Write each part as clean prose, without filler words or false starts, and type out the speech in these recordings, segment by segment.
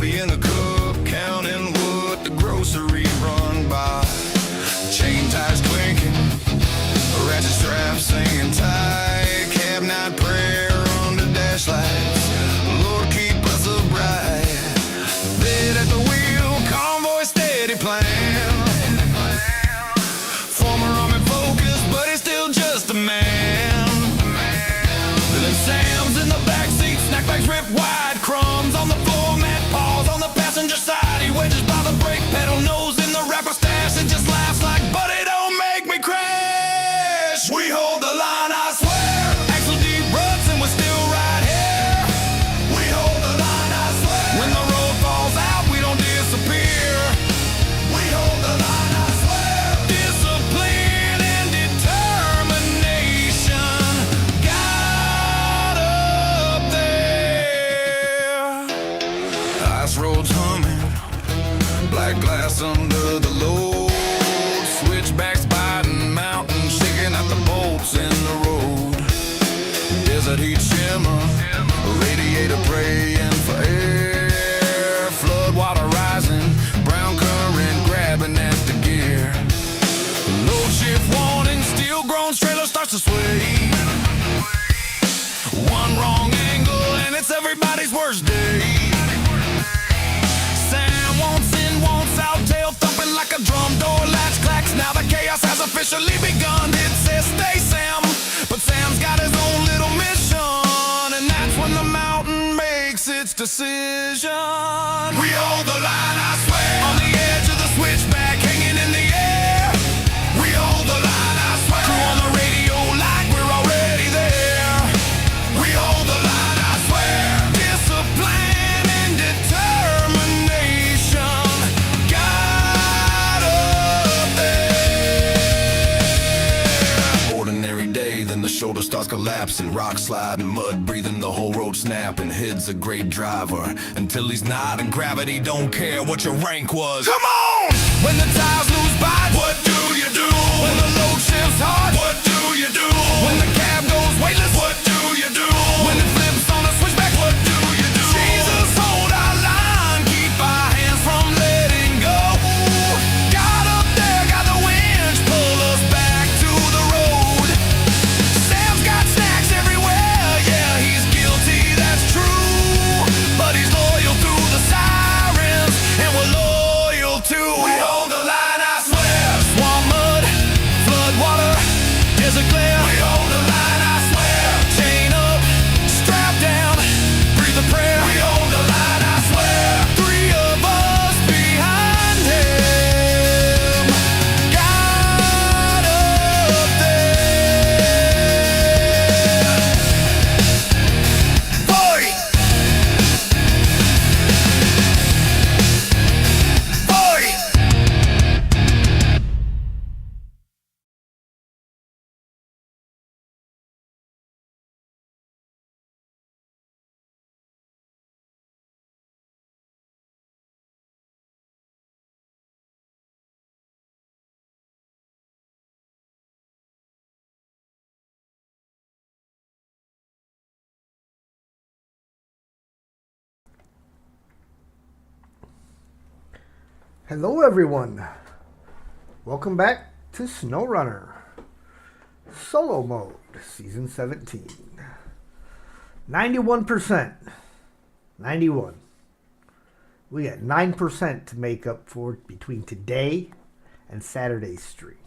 being a cook, counting wood, the grocery run by. Chain ties clinking, ratchet straps singing tight. Cab night prayer under dash lights. Lord, keep us upright. Bed at the wheel, convoy steady plan. Former army focus, but he's still just a man. Then Sam's in the backseat, snack bags ripped wide, crumbs on the floor, mat paws on the passenger side. He wedges by the brake pedal, nose in the rapper stash, and just laughs like, buddy, don't make me crash. We hold the line, I swear. Axle deep ruts and we're still right here. We hold the line, I swear. When the road falls out, we don't disappear. We hold the line, I swear. Discipline and determination got up there. Ice roads humming, black glass under the load. Switchbacks biting, mountains shaking out the bolts in the road. Desert heat shimmer, radiator praying for air. Flood water rising, brown current grabbing at the gear. Load shift warning, steel grown trailer starts to sway. One wrong angle and it's everybody's worst day. Sam wants in, wants out, tail thumping like a drum. Door latch clacks, now the chaos has officially begun. It says stay Sam, but Sam's got his own little mission. And that's when the mountain makes its decision. We hold the line, I swear. On the edge of the switchback, hanging in the air. We hold the line, I swear. Crew on the radio like we're already there. We hold the line, I swear. Discipline and determination got up there. Ordinary day, then the shoulder starts collapsing. Rock sliding, mud breathing, the whole road snapping. Head's a great driver until he's not, and gravity don't care what your rank was. Come on! When the tires lose bite, what do you do? When the load shifts hard, what do you do? When the cab goes weightless, what do you do? When it flips on a switchback, what do you do? Jesus, hold our line, keep our hands from letting go. Got up there, got the winch, pull us back to the road. Sam's got snacks everywhere, yeah, he's guilty, that's true. But he's loyal through the sirens, and we're loyal too. We hold the line, I swear. Swamp mud, flood water, desert glare. We hold the line, I swear. Chain up, strap down, breathe a prayer. We hold the line, I swear. Three of us behind him got up there. Boy! Boy! Hello everyone, welcome back to Snowrunner Solo Mode Season 17. 91%, 91. We got 9% to make up for between today and Saturday's stream.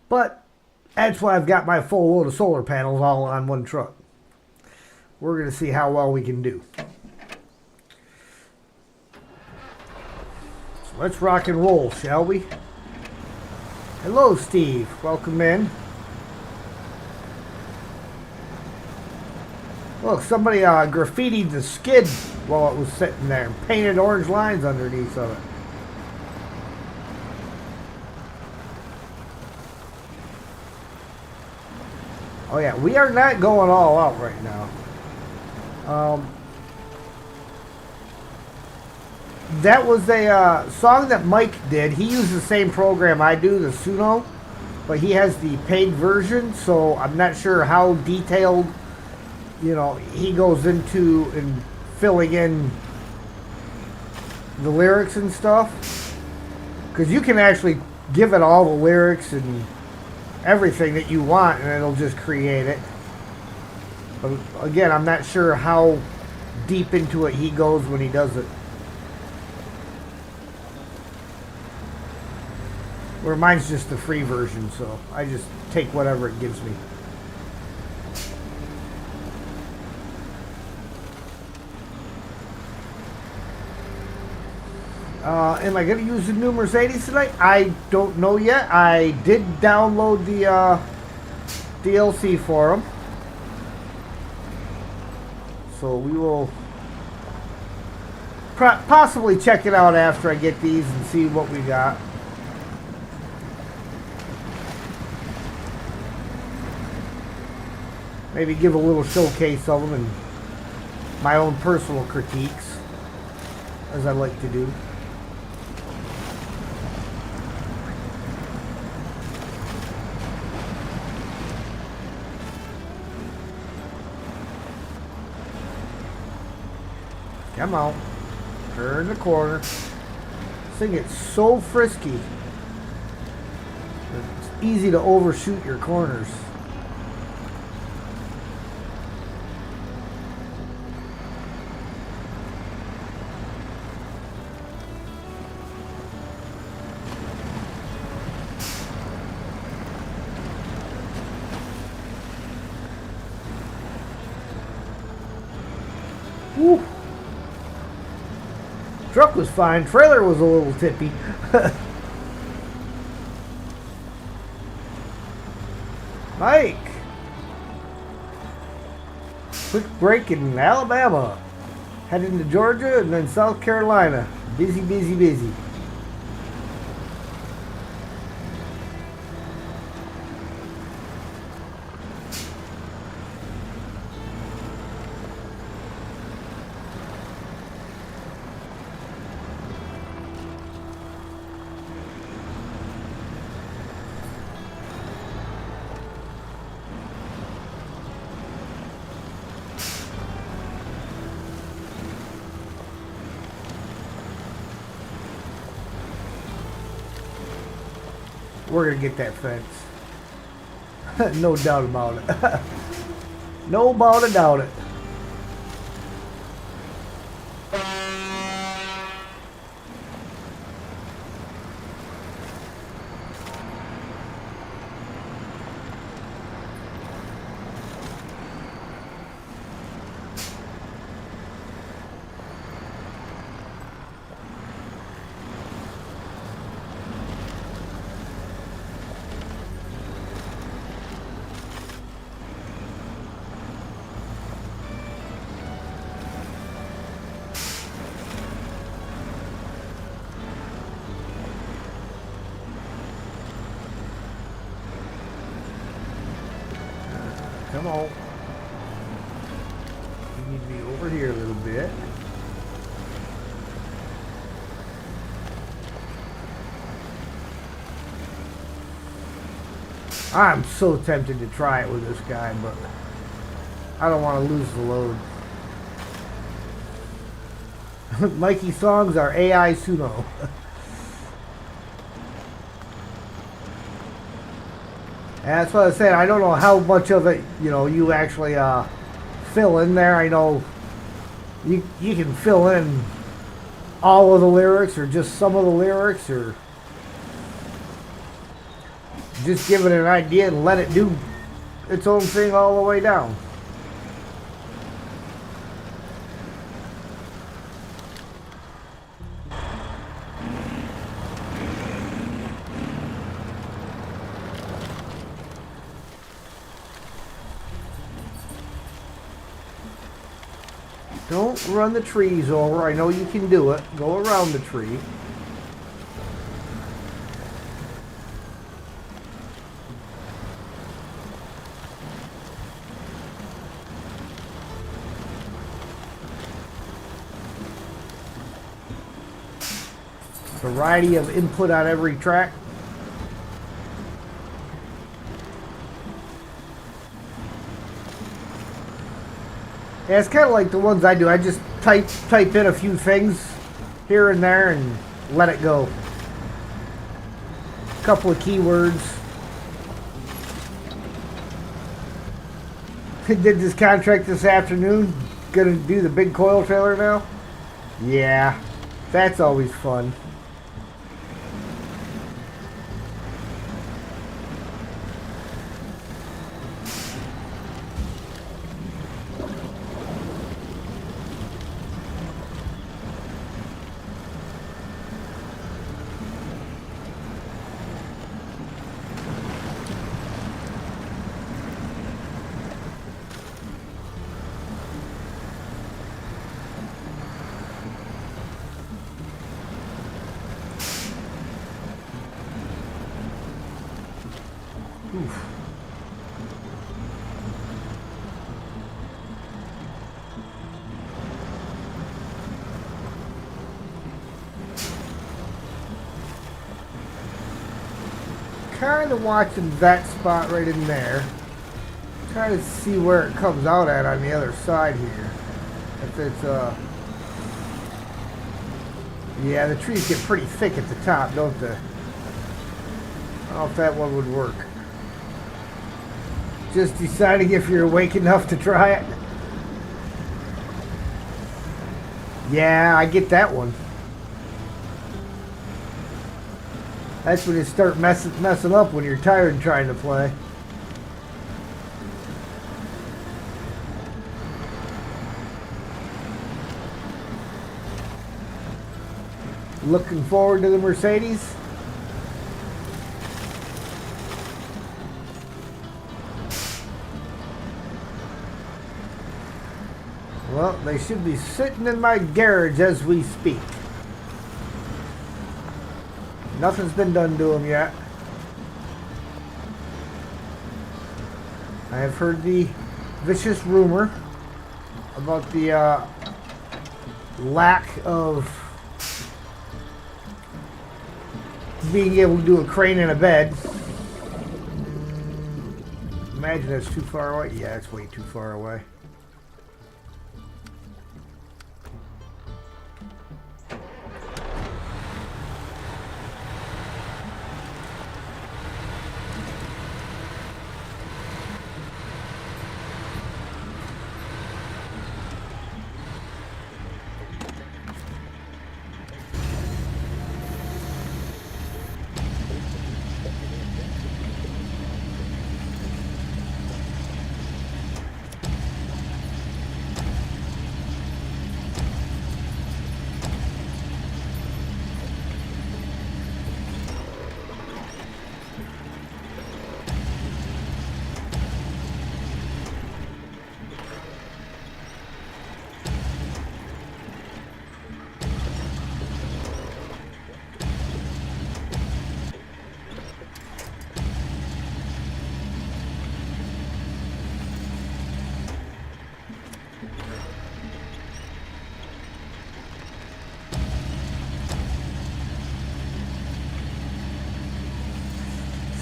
But that's why I've got my full load of solar panels all on one truck. We're going to see how well we can do. Let's rock and roll, shall we? Hello, Steve. Welcome in. Look, somebody graffitied the skid while it was sitting there and painted orange lines underneath of it. Oh yeah, we are not going all out right now. That was a song that Mike did. He used the same program I do, the Suno, but he has the paid version, so I'm not sure how detailed, you know, he goes into and filling in the lyrics and stuff. Because you can actually give it all the lyrics and everything that you want, and it'll just create it. But again, I'm not sure how deep into it he goes when he does it. Where mine's just the free version, so I just take whatever it gives me. Am I going to use the new Mercedes tonight? I don't know yet. I did download the DLC for them. So we will possibly check it out after I get these and see what we got. Maybe give a little showcase of them and my own personal critiques, as I like to do. Come on. Turn the corner. This thing gets so frisky. It's easy to overshoot your corners. Woo. Truck was fine. Trailer was a little tippy. Mike. Quick break in Alabama. Heading to Georgia and then South Carolina. Busy, busy, busy. We're going to get that fence. No doubt about it. No about a doubt it. Come on. You need to be over here a little bit. I'm so tempted to try it with this guy, but I don't want to lose the load. Mikey songs are AI Suno. And that's what I said. I don't know how much of it, you actually fill in there. I know you can fill in all of the lyrics or just some of the lyrics, or just give it an idea and let it do its own thing all the way down. Don't run the trees over. I know you can do it. Go around the tree. Variety of input on every track. Yeah, it's kind of like the ones I do. I just type in a few things here and there and let it go. A couple of keywords. Did this contract this afternoon. Gonna do the big coil trailer now? Yeah, that's always fun. Oof. Kind of watching that spot right in there. Trying to see where it comes out at on the other side here. If it's yeah, the trees get pretty thick at the top, don't they? I don't know if that one would work. Just deciding if you're awake enough to try it. Yeah, I get that one. That's when you start messing up when you're tired and trying to play. Looking forward to the Mercedes. Well, they should be sitting in my garage as we speak. Nothing's been done to them yet. I have heard the vicious rumor about the lack of being able to do a crane in a bed. Imagine that's too far away. Yeah, it's way too far away.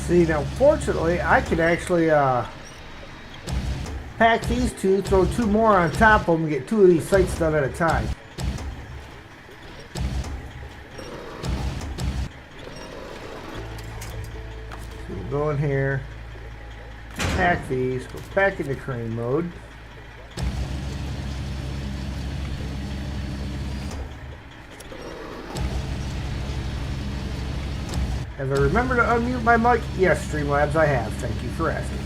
See, now fortunately, I can actually pack these two, throw two more on top of them, and get two of these sites done at a time. So we'll go in here, pack these, go back into crane mode. Have I remembered to unmute my mic? Yes, Streamlabs, I have. Thank you for asking.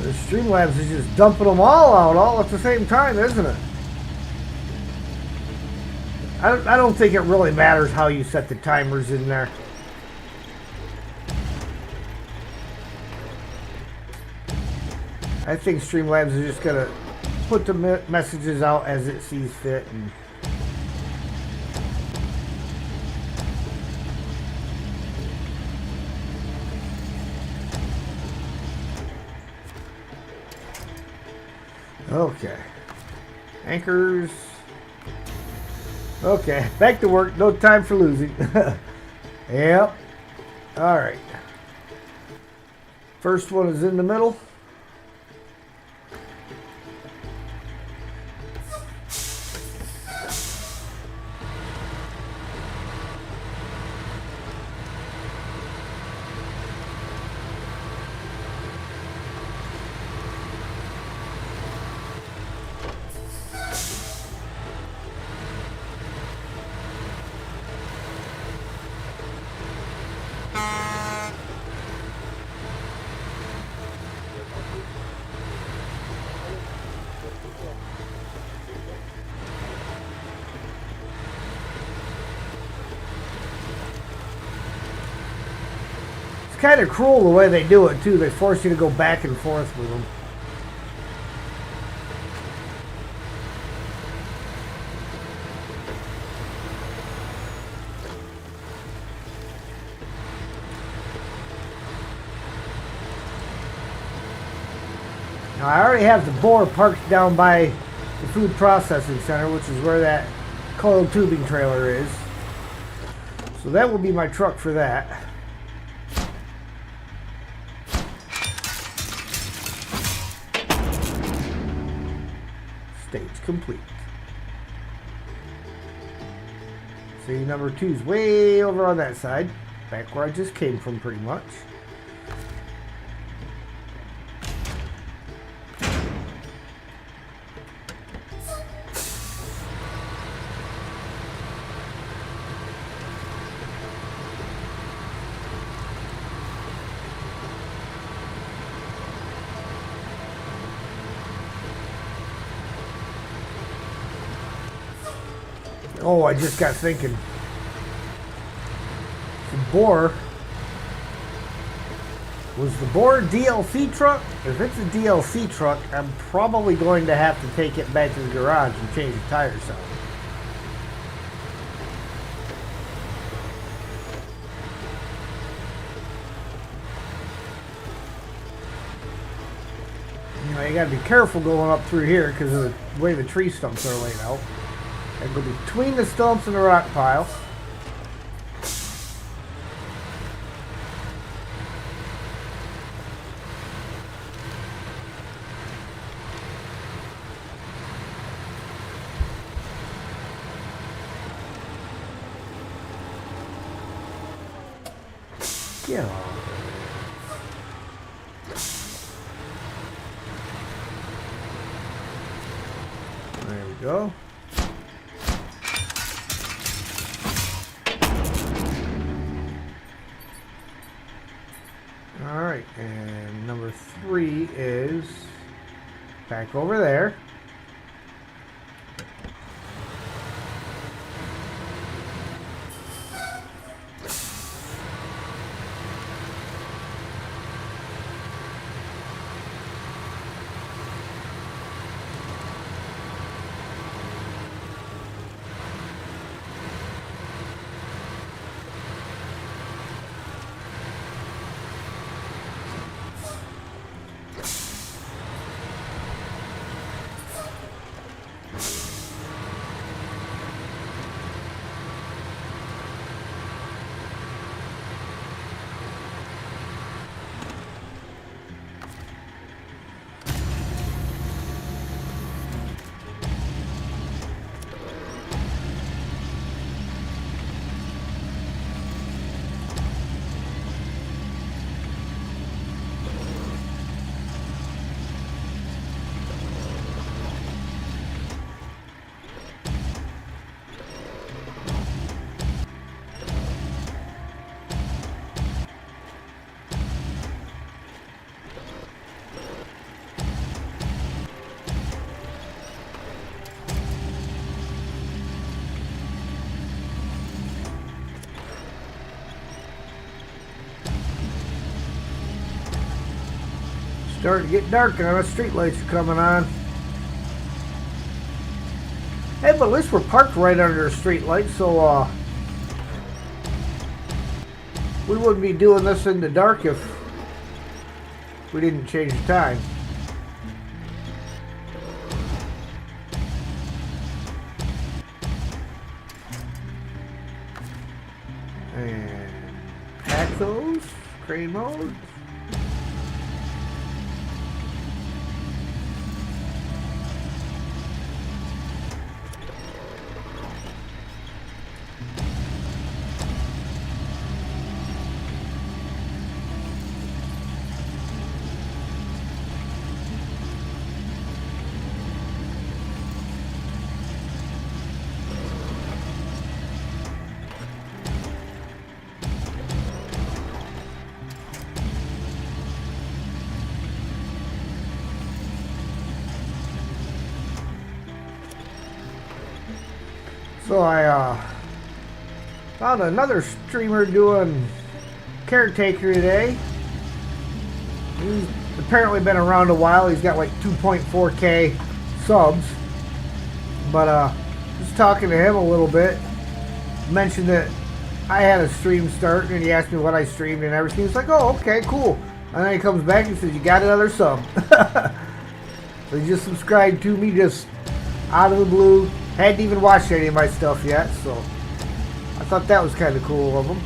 The Streamlabs is just dumping them all out all at the same time, isn't it? I don't think it really matters how you set the timers in there. I think Streamlabs is just going to put the messages out as it sees fit. And Okay. Anchors. Okay, back to work. No time for losing. Yep. Alright. First one is in the middle. It's kind of cruel the way they do it too. They force you to go back and forth with them. Now I already have the boar parked down by the food processing center, which is where that coiled tubing trailer is. So that will be my truck for that. Stage complete. See, number 2's way over on that side, back where I just came from pretty much. Oh, I just got thinking. The boar. Was the boar a DLC truck? If it's a DLC truck, I'm probably going to have to take it back to the garage and change the tires out. You know, you gotta be careful going up through here because of the way the tree stumps are laid out. I go between the stumps and the rock pile. Get on. There we go. Alright, and number 3 is back over there. Starting to get dark and our street lights are coming on. Hey, but at least we're parked right under a street light, so we wouldn't be doing this in the dark if we didn't change the time. those. Crane mode. So I found another streamer doing Caretaker today. He's apparently been around a while. He's got like 2.4k subs. But just talking to him a little bit, mentioned that I had a stream start, and he asked me what I streamed and everything. He's like, oh, okay, cool. And then he comes back and says, you got another sub. So he just subscribed to me just out of the blue. Hadn't even watched any of my stuff yet, so I thought that was kind of cool of him.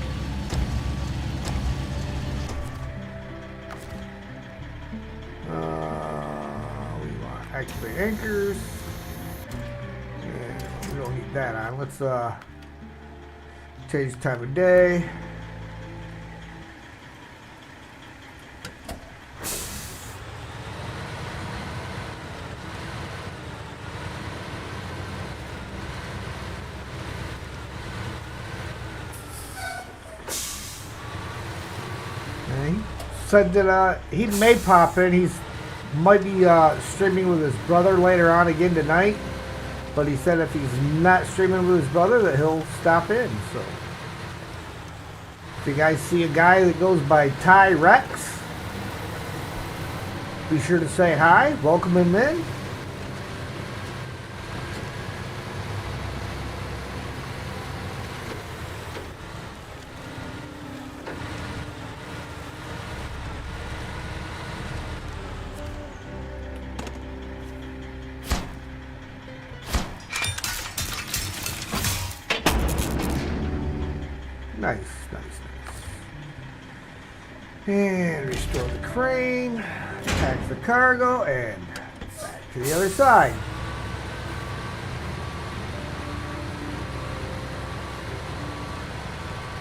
We want activate anchors. And we don't need that on. Let's change time of day. Said that he may pop in. He's might be streaming with his brother later on again tonight. But he said if he's not streaming with his brother, that he'll stop in. So if you guys see a guy that goes by Ty Rex, be sure to say hi. Welcome him in. Nice, nice, nice. And restore the crane, tax the cargo, and back to the other side.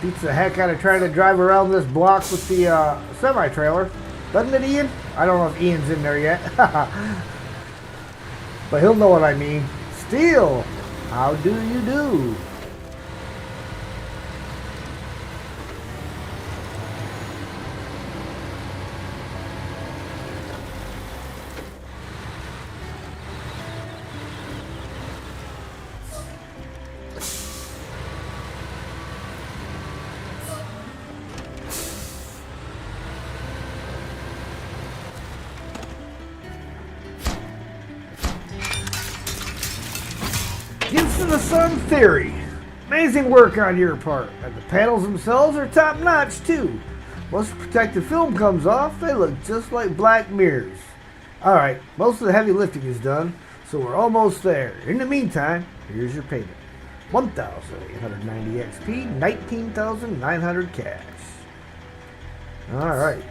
Beats the heck out of trying to drive around this block with the semi-trailer. Doesn't it, Ian? I don't know if Ian's in there yet. But he'll know what I mean. Steel, how do you do? Gifts of the Sun Theory. Amazing work on your part. And the panels themselves are top notch too. Once the protective film comes off, they look just like black mirrors. Alright, most of the heavy lifting is done, so we're almost there. In the meantime, here's your payment. 1,890 XP, 19,900 cash. Alright.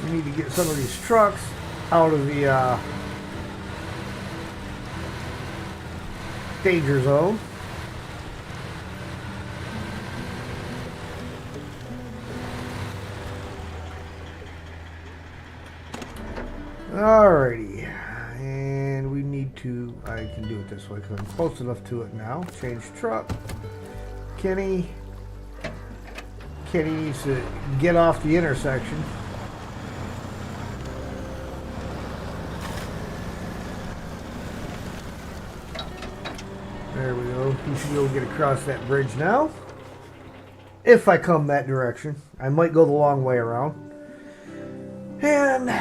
We need to get some of these trucks out of the danger zone. Alrighty, and we need to, I can do it this way because I'm close enough to it now. Change truck. Kenny needs to get off the intersection. There we go. You should be able to get across that bridge now. If I come that direction. I might go the long way around. And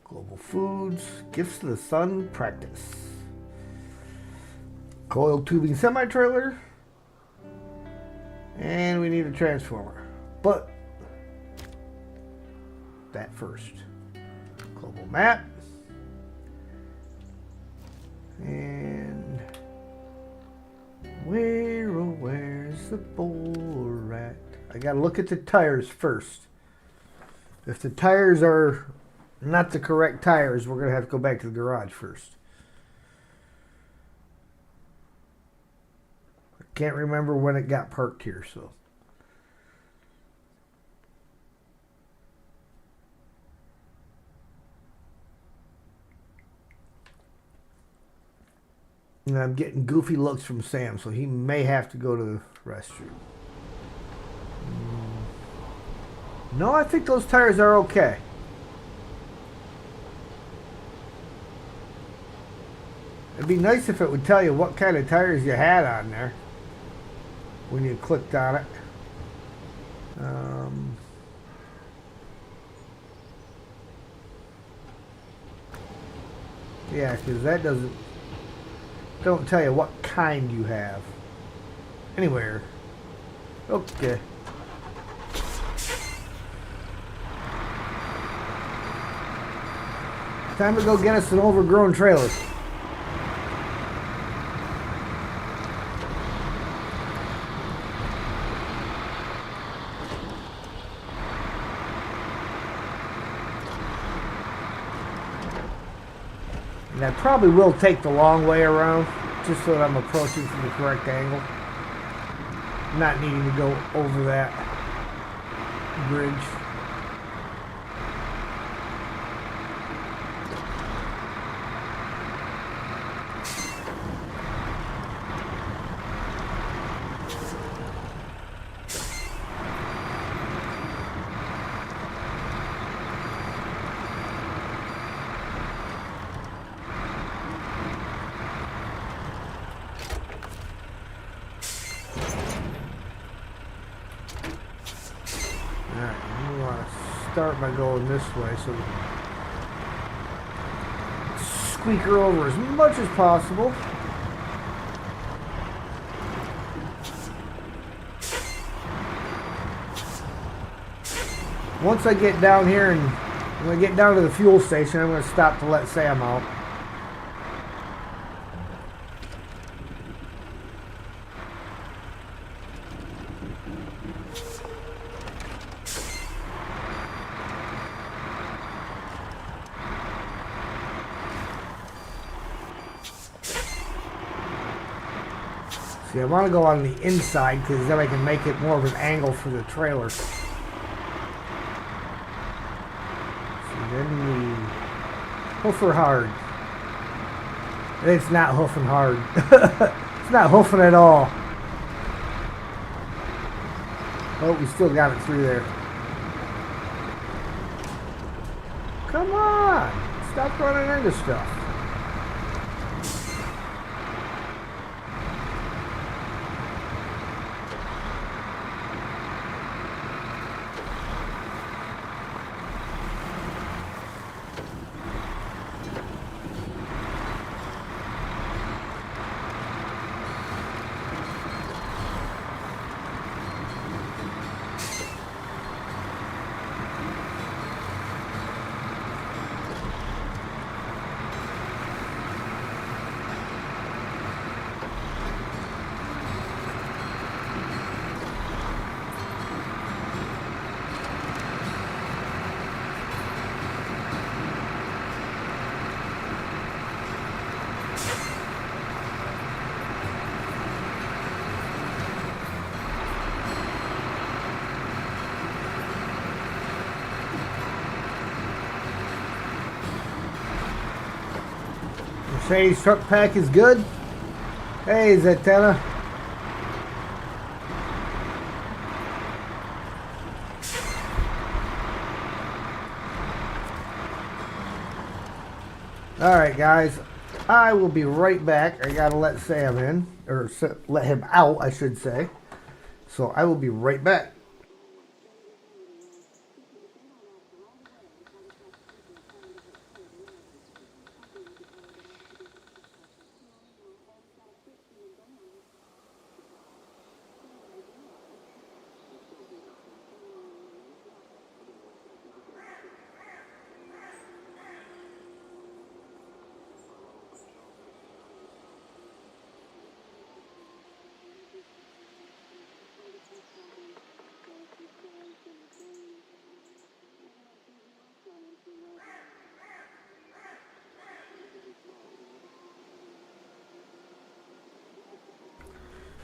Global Foods, Gifts to the Sun Practice. Coiled tubing semi-trailer. And we need a transformer. But that first. Global map. And where's the bull at? I gotta look at the tires first. If the tires are not the correct tires, we're gonna have to go back to the garage first. I can't remember when it got parked here, so. And I'm getting goofy looks from Sam, so he may have to go to the restroom. No, I think those tires are okay. It'd be nice if it would tell you what kind of tires you had on there when you clicked on it. Yeah, because that don't tell you what kind you have. Anywhere. Okay. Time to go get us an overgrown trailer. And I probably will take the long way around, just so that I'm approaching from the correct angle. Not needing to go over that bridge. Start by going this way, so squeak her over as much as possible. Once I get down here and when I get down to the fuel station, I'm going to stop to let Sam out. See, I want to go on the inside because then I can make it more of an angle for the trailer. See, then we hoof her hard. It's not hoofing hard. It's not hoofing at all. Oh, we still got it through there. Come on! Stop running into stuff. Mercedes truck pack is good. Hey, Zatanna. Alright guys, I will be right back. I gotta let Sam in, or let him out I should say. So I will be right back.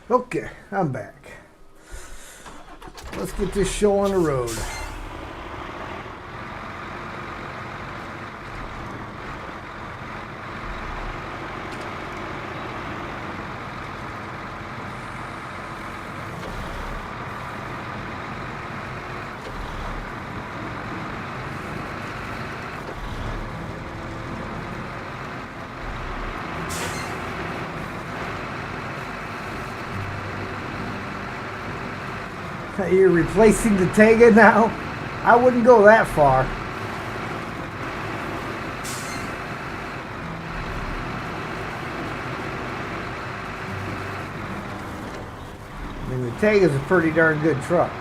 Okay, I'm back. Let's get this show on the road. You're replacing the Tega now? I wouldn't go that far. I mean, the Tega's a pretty darn good truck.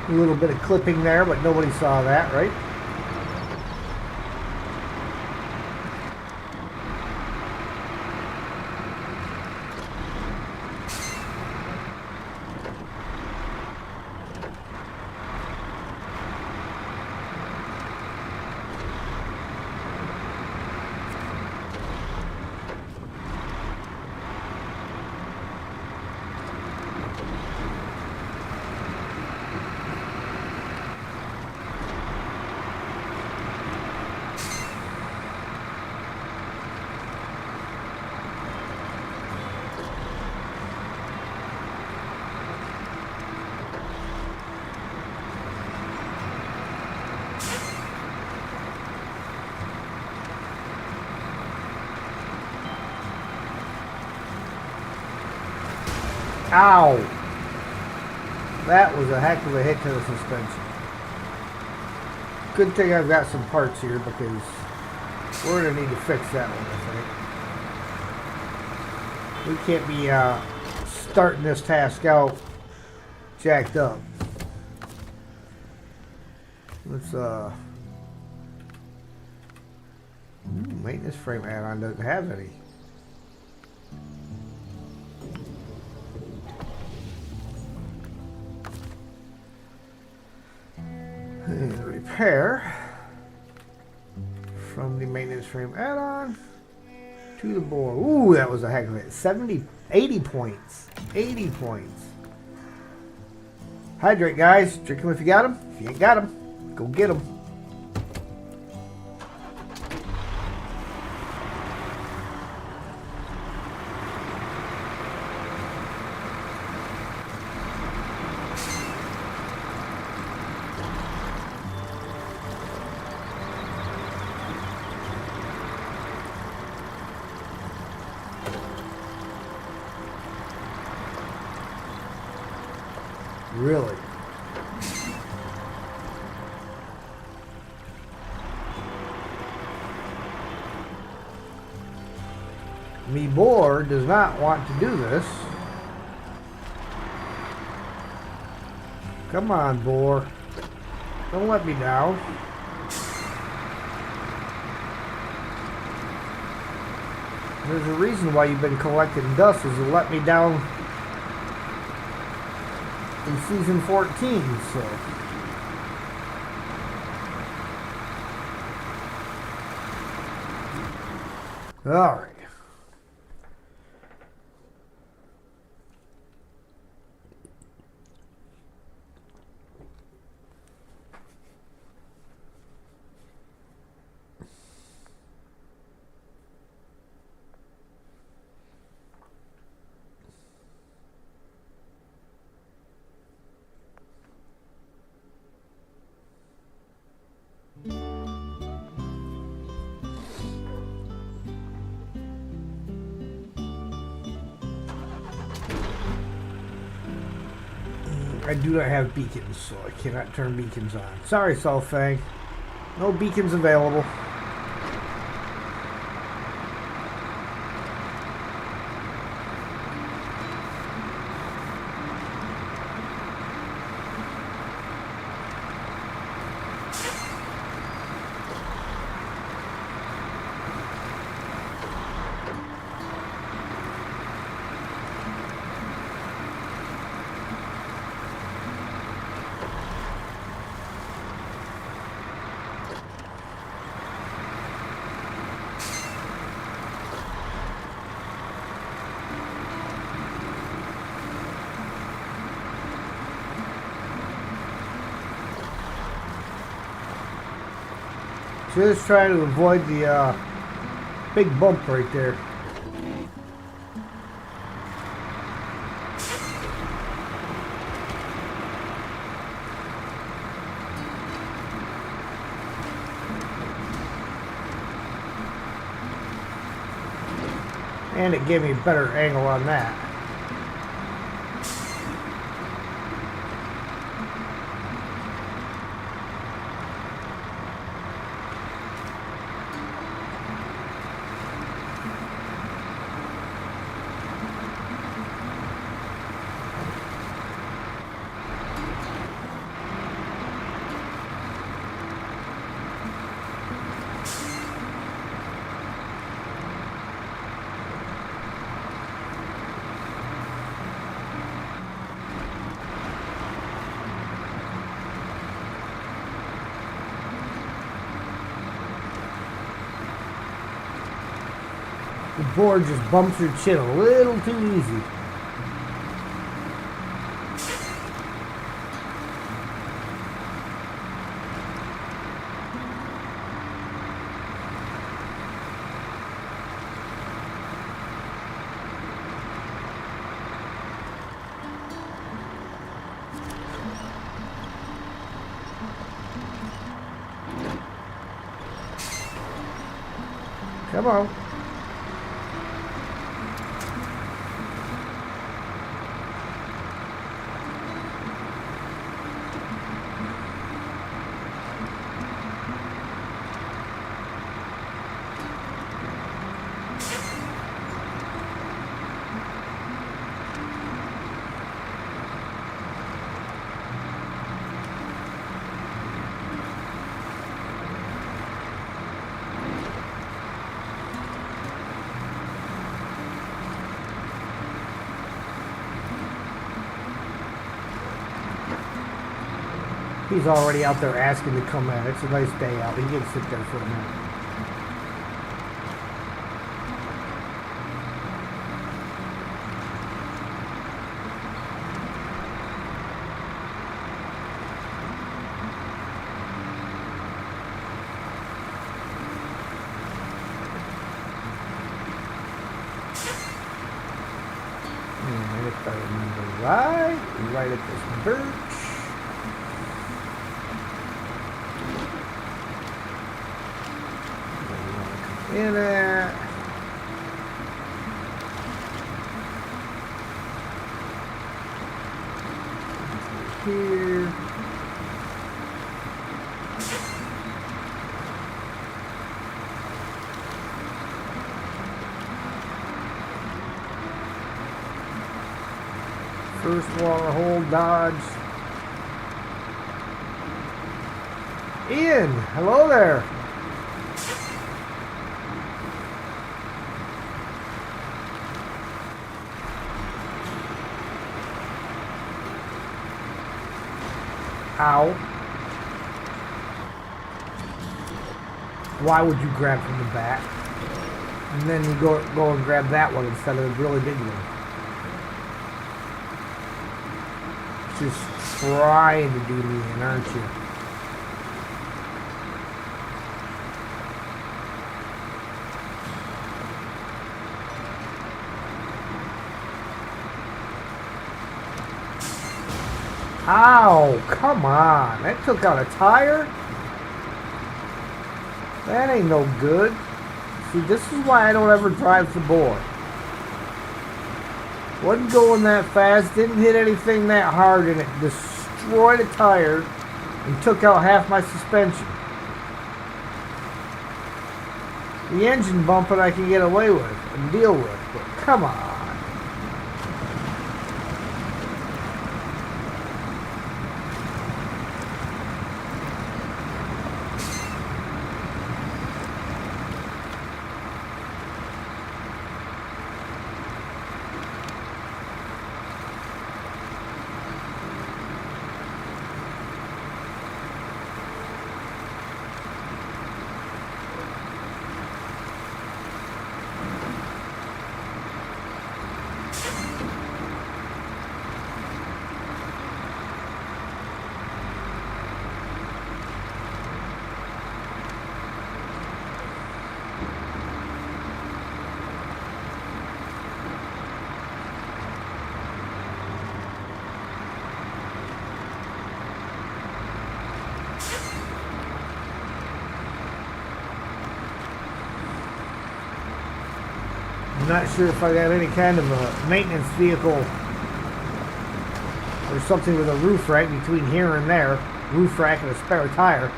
A little bit of clipping there, but nobody saw that, right? Ow! That was a heck of a hit to the suspension. Good thing I've got some parts here because we're going to need to fix that one, I think. We can't be starting this task out jacked up. Let's maintenance frame add-on doesn't have any. Repair from the maintenance frame add-on to the bore. Ooh, that was a heck of it. 80 points. 80 points. Hydrate, guys. Drink them if you got them. If you ain't got them, go get them. Really? Me board does not want to do this. Come on, boar. Don't let me down. There's a reason why you've been collecting dust, is to let me down in season 14, so. Alright. I do not have beacons, so I cannot turn beacons on. Sorry, Sulfang. No beacons available. Just trying to avoid the big bump right there. And it gave me a better angle on that. The board just bumps your chin a little too easy. Come on. He's already out there asking to come in. It's a nice day out. He can sit there for a minute. And if I remember right at this birch. In it. Here. First water hole dodge. Ian, hello there. Ow. Why would you grab from the back? And then you go and grab that one instead of the really big one. Just trying to do me in, aren't you? Ow, come on. That took out a tire? That ain't no good. See, this is why I don't ever drive the board. Wasn't going that fast, didn't hit anything that hard, and it destroyed a tire and took out half my suspension. The engine bumping I can get away with and deal with, but come on. I'm not sure if I got any kind of a maintenance vehicle or something with a roof rack between here and there. Roof rack and a spare tire.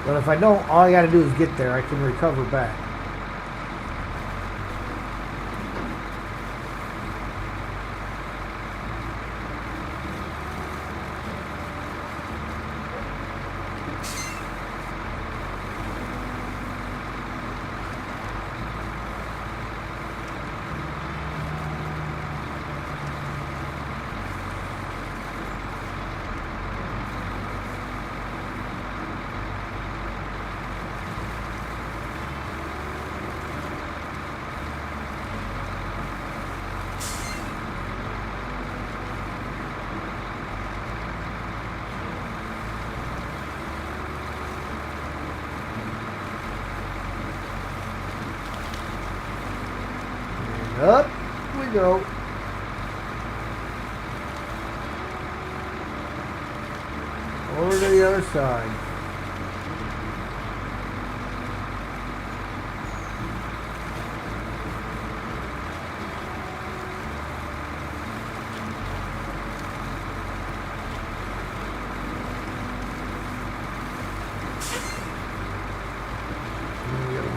But if I don't, all I gotta do is get there. I can recover back. Up we go. Over to the other side.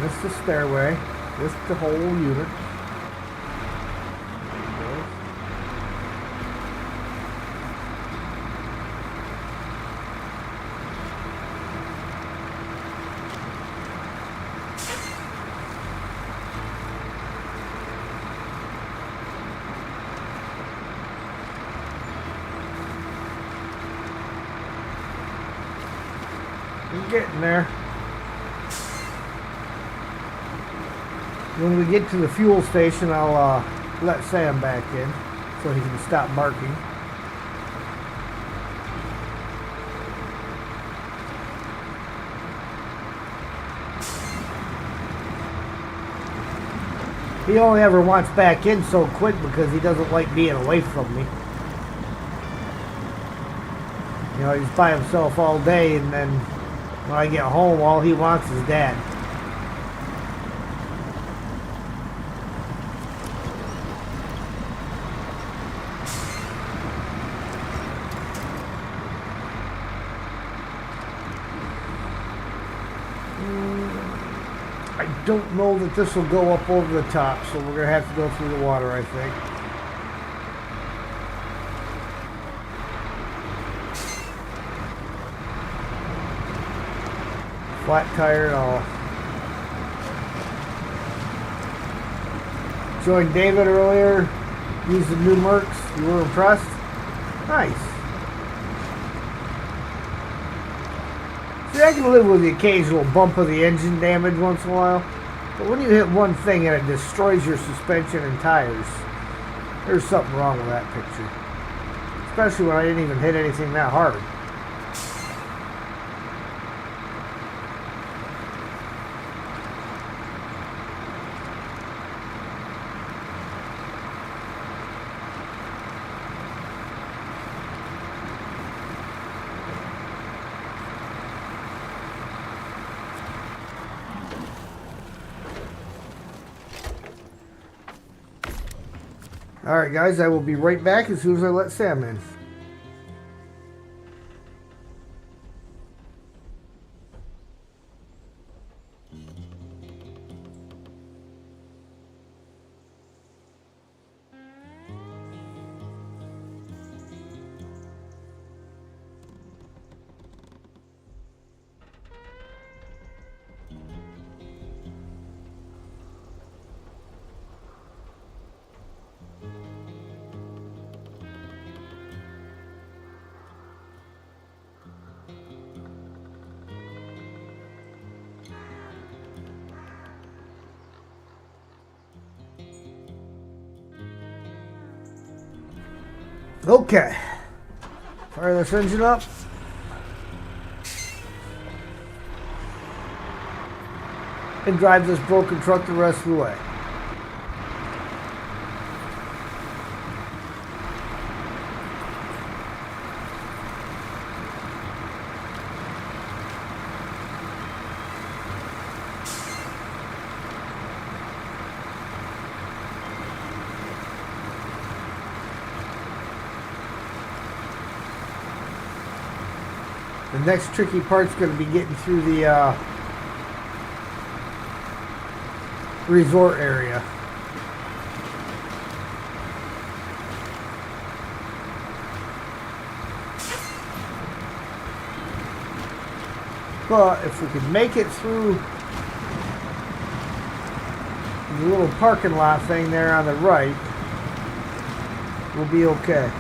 Missed the stairway. Missed the whole unit. We're getting there. When we get to the fuel station, I'll let Sam back in so he can stop barking. He only ever wants back in so quick because he doesn't like being away from me. You know, he's by himself all day, and then when I get home, all he wants is Dad. I don't know that this will go up over the top, so we're going to have to go through the water, I think. Flat tire and all. Joined David earlier. Used the new Mercs. You were impressed? Nice. See, I can live with the occasional bump of the engine damage once in a while. But when you hit one thing and it destroys your suspension and tires, there's something wrong with that picture. Especially when I didn't even hit anything that hard. Alright guys, I will be right back as soon as I let Sam in. Okay, fire this engine up. And drive this broken truck the rest of the way. The next tricky part's going to be getting through the resort area. But if we can make it through the little parking lot thing there on the right, we'll be okay.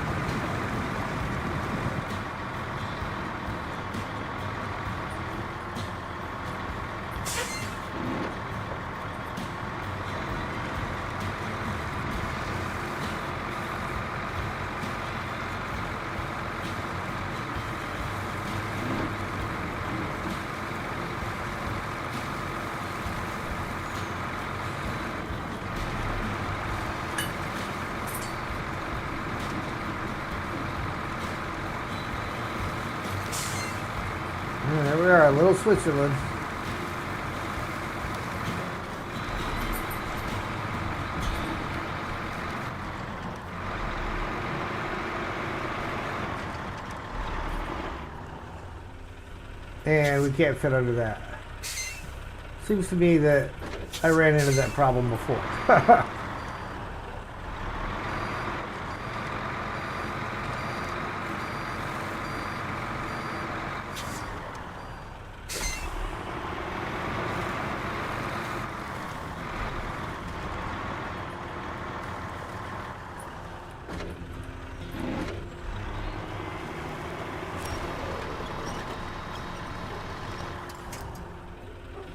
There we are, Little Switzerland. And we can't fit under that. Seems to me that I ran into that problem before.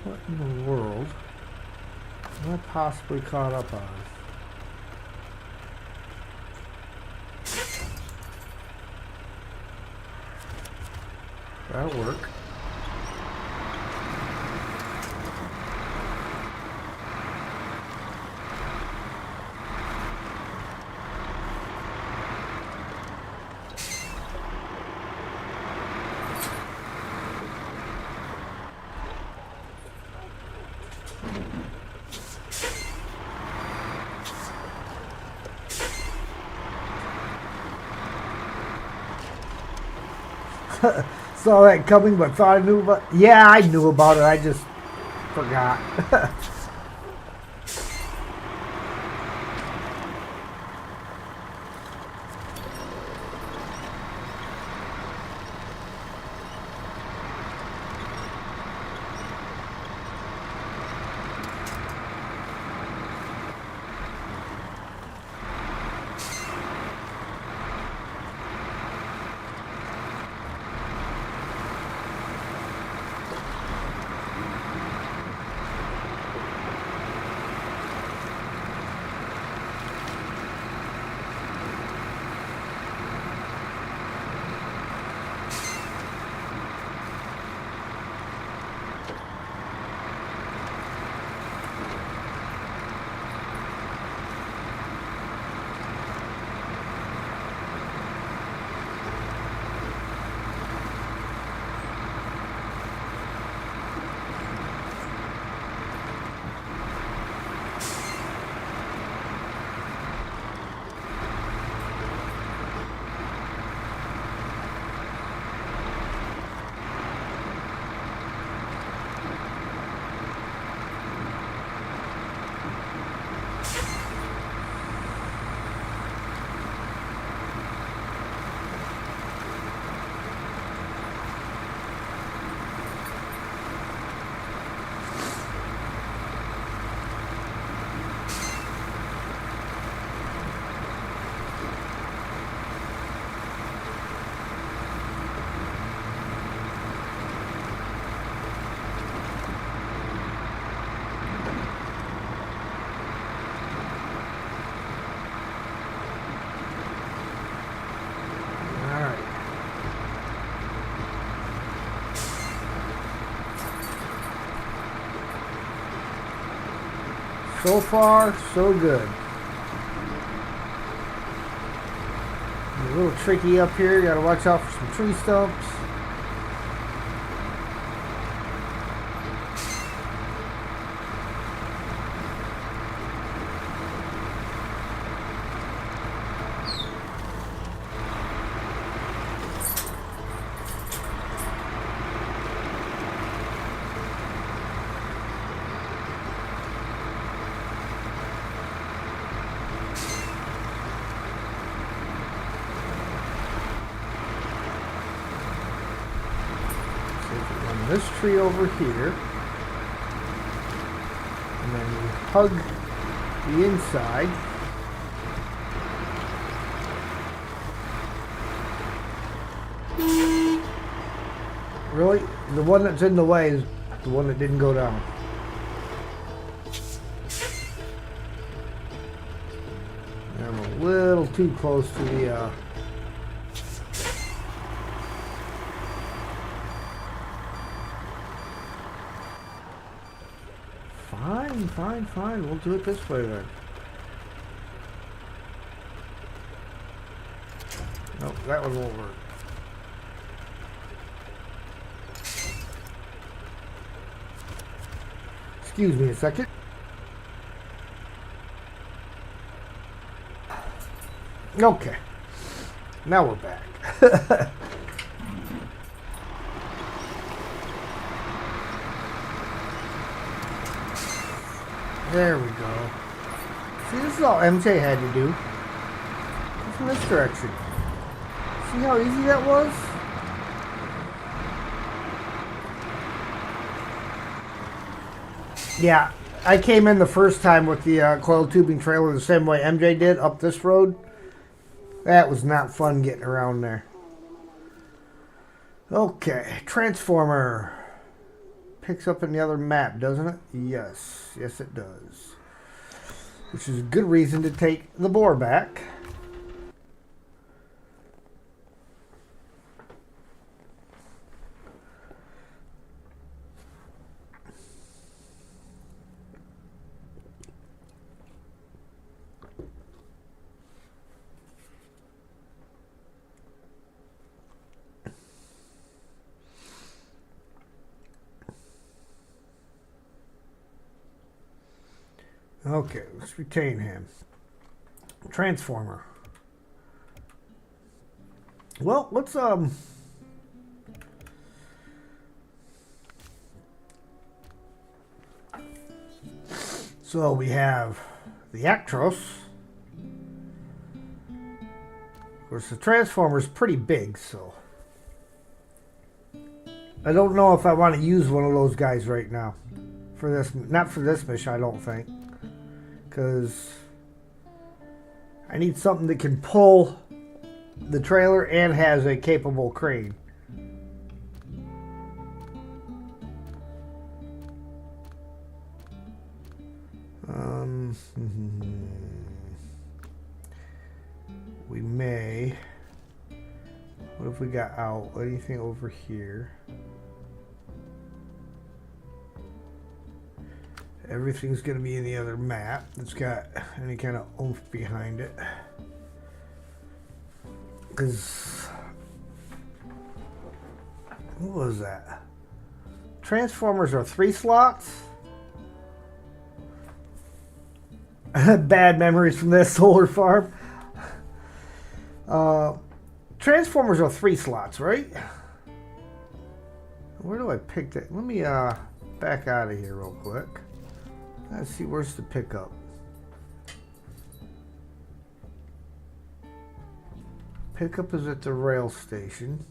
What in the world am I possibly caught up on? That'll work. Saw that coming, but thought I knew about. Yeah, I knew about it. I just forgot. So far, so good. A little tricky up here. You gotta watch out for some tree stumps. this tree over here. And then we hug the inside. Really? The one that's in the way is the one that didn't go down. I'm a little too close to the Fine. We'll do it this way then. Nope, that one won't work. Excuse me a second. Okay. Now we're back. There we go. See, this is all MJ had to do. It's in this direction. See how easy that was? Yeah, I came in the first time with the coiled tubing trailer the same way MJ did, up this road. That was not fun getting around there. Okay, transformer. Picks up in the other map, doesn't it? Yes it does. Which is a good reason to take the boar back. Okay, let's retain him. Transformer. Well, let's so we have the Actros. Of course, the Transformer's pretty big, so I don't know if I want to use one of those guys right now. For this, not for this mission, I don't think. Because I need something that can pull the trailer and has a capable crane. We may. What if we got out? Anything over here? Everything's going to be in the other map that's got any kind of oomph behind it. Because, what was that? Transformers are 3 slots? Bad memories from this solar farm. Transformers are 3 slots, right? Where do I pick that? Let me back out of here real quick. Let's see, where's the pickup? Pickup is at the rail station.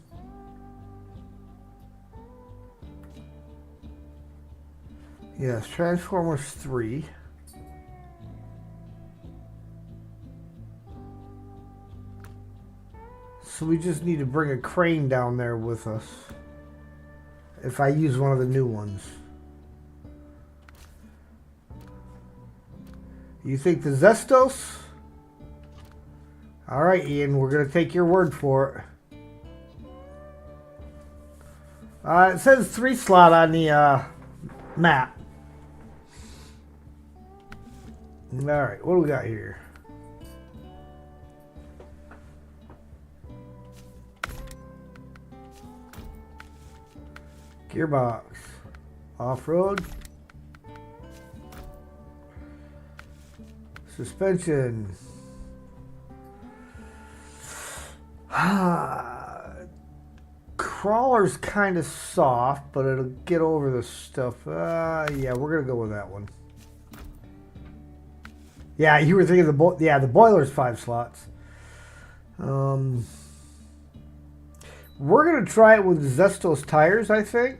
Yes, Transformers 3. So we just need to bring a crane down there with us. If I use one of the new ones. You think the Zestos? Alright, Ian, we're going to take your word for it. It says 3 slot on the map. Alright, what do we got here? Gearbox. Off-road. Suspension. Crawler's kind of soft, but it'll get over the stuff. Yeah, we're gonna go with that one. Yeah, you were thinking the boiler's 5 slots. We're gonna try it with Zestos tires, I think.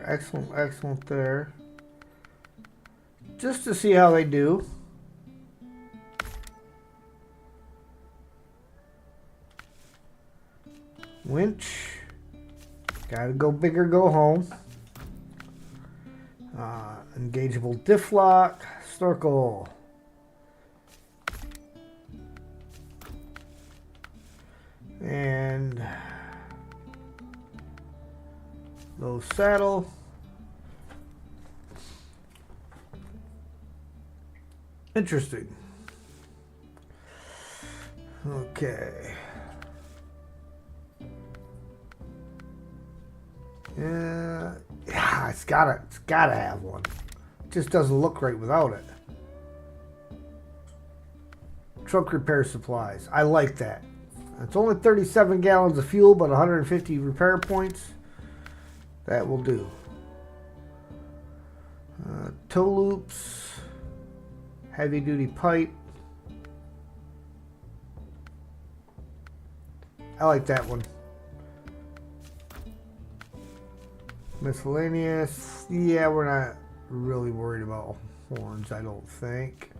there. Excellent, excellent there. Just to see how they do. Winch. Gotta go big or go home. Engageable diff lock. Snorkel. And low saddle. Interesting. Okay. Yeah, it's gotta have one. It just doesn't look right without it. Truck repair supplies. I like that. It's only 37 gallons of fuel, but 150 repair points. That will do. Tow loops. Heavy duty pipe. I like that one. Miscellaneous. Yeah, we're not really worried about horns, I don't think.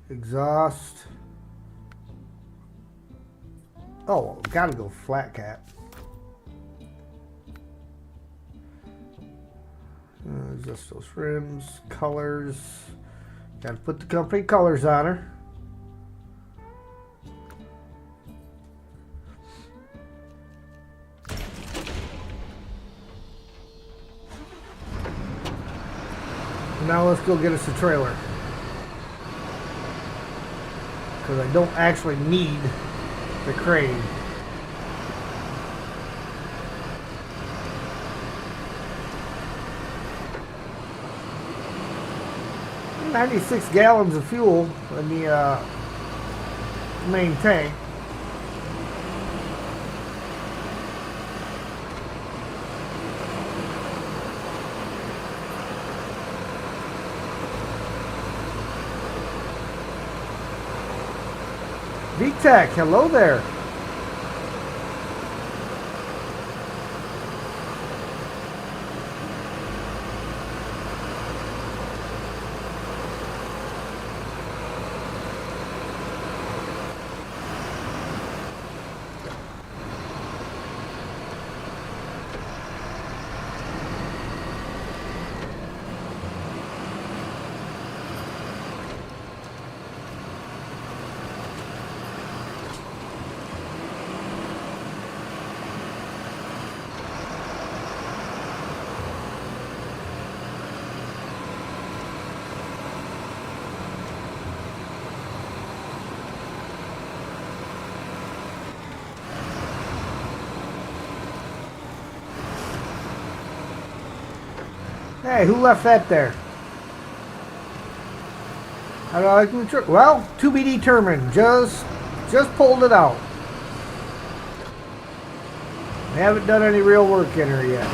Exhaust. Oh, gotta go flat cap. Just those rims, colors. Gotta put the company colors on her. Now let's go get us a trailer. Because I don't actually need the crane. $96 gallons of fuel in the main tank. VTech, hello there. Hey, who left that there? How do I like the truck? Well, to be determined. Just pulled it out. They haven't done any real work in her yet.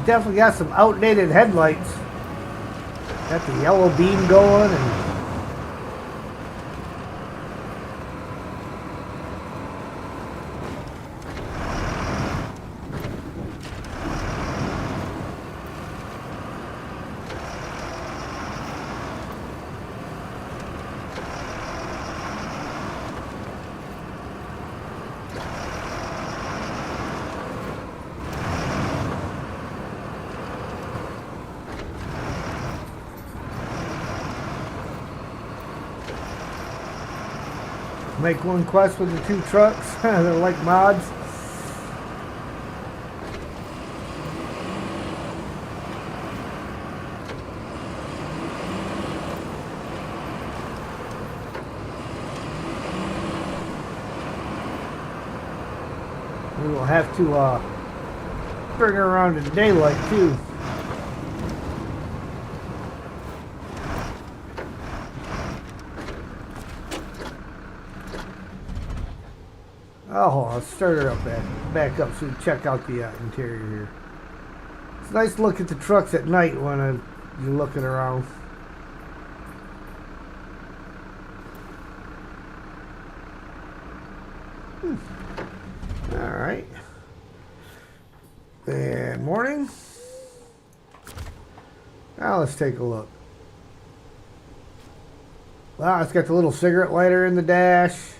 Definitely got some outdated headlights. Got the yellow beam going and Make one quest with the 2 trucks. They're like mods. We will have to bring her around in daylight too. Oh, let's start her up back up so we can check out the interior here. It's nice to look at the trucks at night when you're looking around. Alright. And morning. Now let's take a look. Wow, it's got the little cigarette lighter in the dash.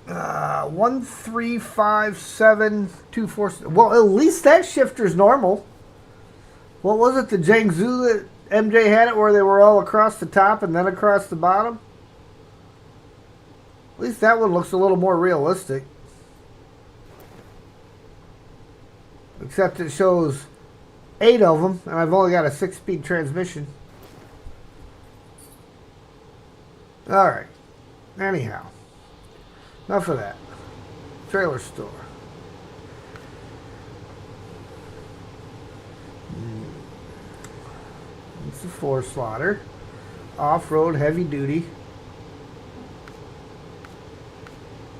Uh, 1357247. Well, at least that shifter's normal. What was it, the Jiangsu that MJ had it where they were all across the top and then across the bottom? At least that one looks a little more realistic. Except it shows 8 of them, and I've only got a 6-speed transmission. Alright. Anyhow. Enough of that. Trailer store. It's a 4-slotter. Off-road, heavy duty.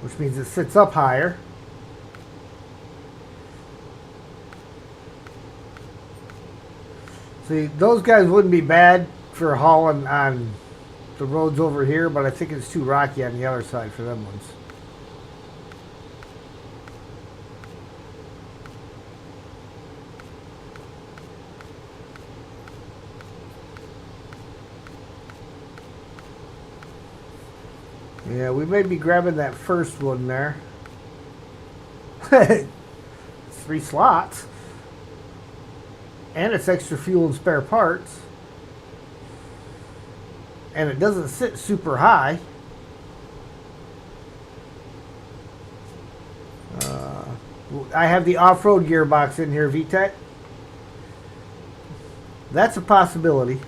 Which means it sits up higher. See, those guys wouldn't be bad for hauling on the roads over here, but I think it's too rocky on the other side for them ones. Yeah, we may be grabbing that first one there. 3 slots. And it's extra fuel and spare parts. And it doesn't sit super high. I have the off-road gearbox in here, VTEC. That's a possibility.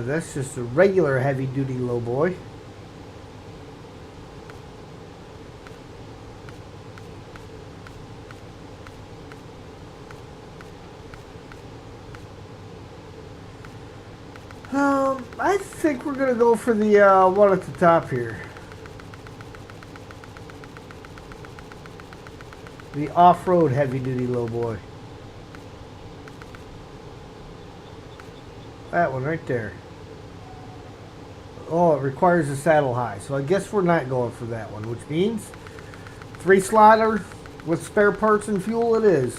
That's just a regular heavy-duty lowboy. I think we're going to go for the one at the top here. The off-road heavy-duty lowboy. That one right there. Oh, it requires a saddle high. So I guess we're not going for that one, which means 3-slotter with spare parts and fuel it is.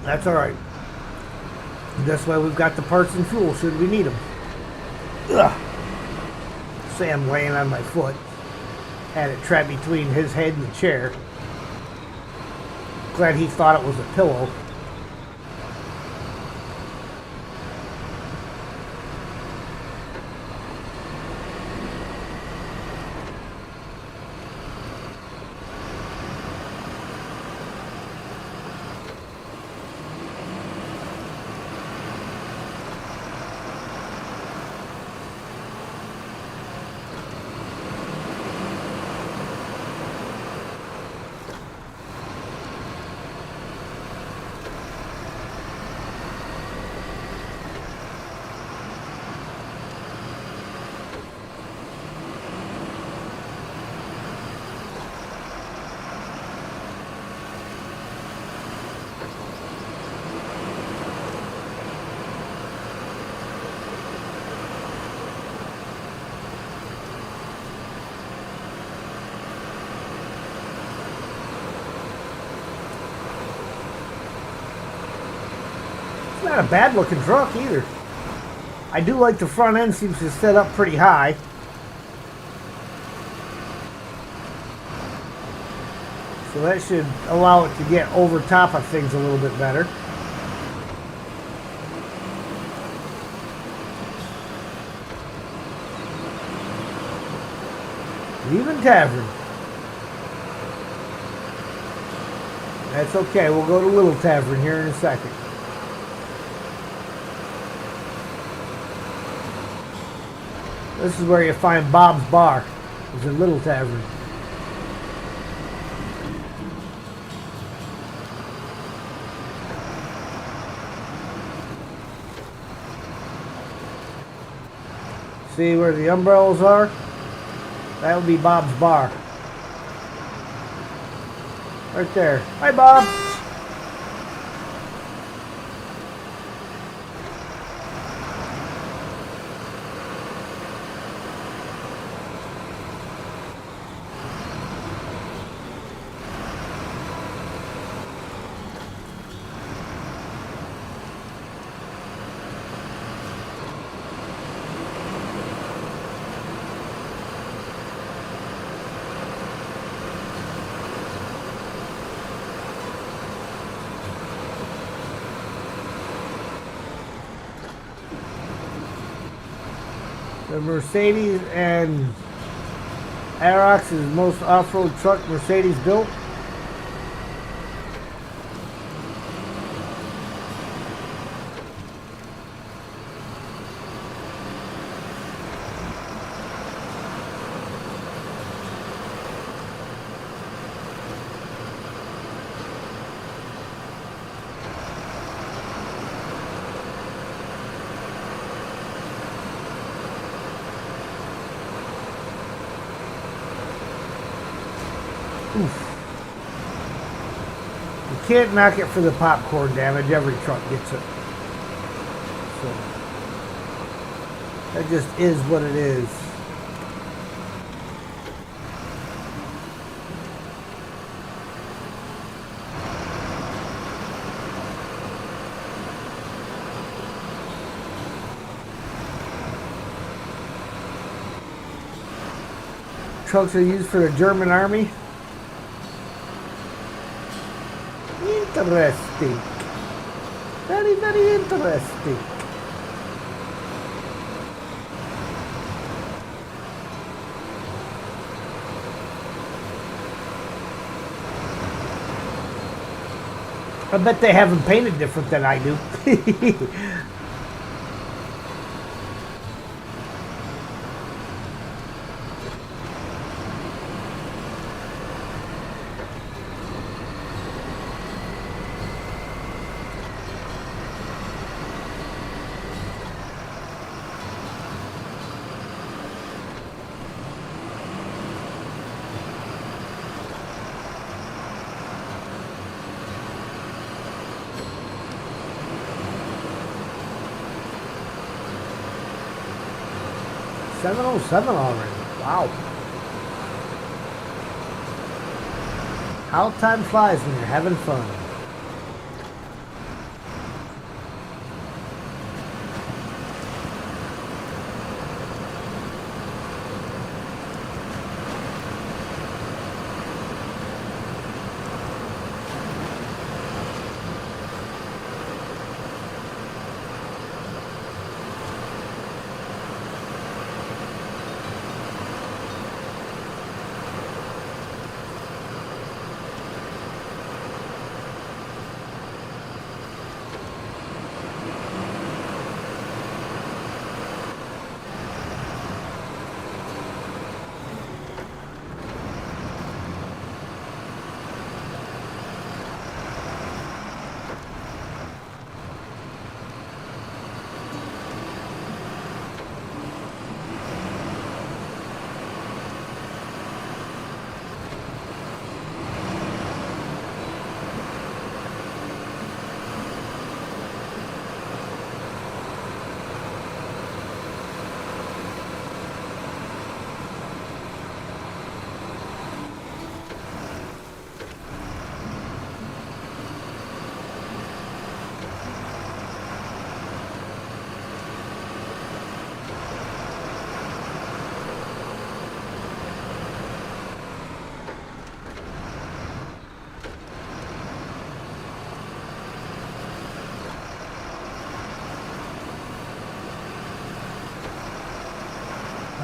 That's alright. That's why we've got the parts and fuel should we need them. Ugh. Sam laying on my foot. Had it trapped between his head and the chair. Glad he thought it was a pillow. Not a bad looking truck either. I do like the front end, seems to set up pretty high. So that should allow it to get over top of things a little bit better. Even Tavern. That's okay, we'll go to Little Tavern here in a second. This is where you find Bob's Bar. It's a Little Tavern. See where the umbrellas are? That would be Bob's Bar. Right there. Hi, Bob. The Mercedes and Aerox is the most off-road truck Mercedes built. Oof. You can't knock it for the popcorn damage. Every truck gets it. So that just is what it is. Trucks are used for the German army. Interesting. Very, very interesting. I bet they have them painted different than I do. $707 already. Wow. How time flies when you're having fun.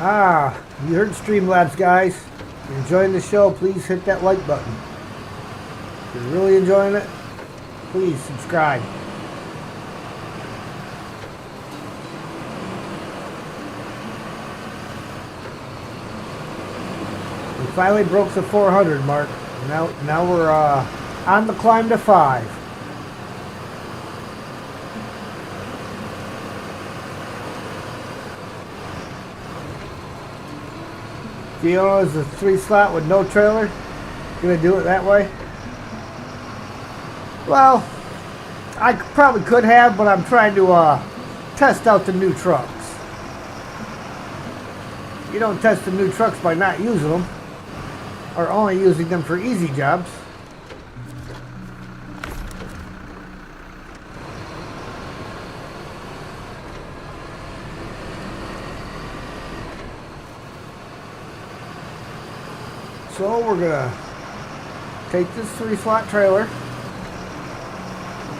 You heard Streamlabs, guys. If you're enjoying the show, please hit that like button. If you're really enjoying it, please subscribe. We finally broke the 400 mark. Now we're on the climb to 5. Fiona is a 3-slot with no trailer. Gonna do it that way? Well, I probably could have, but I'm trying to test out the new trucks. You don't test the new trucks by not using them, or only using them for easy jobs. So we're gonna take this 3-slot trailer,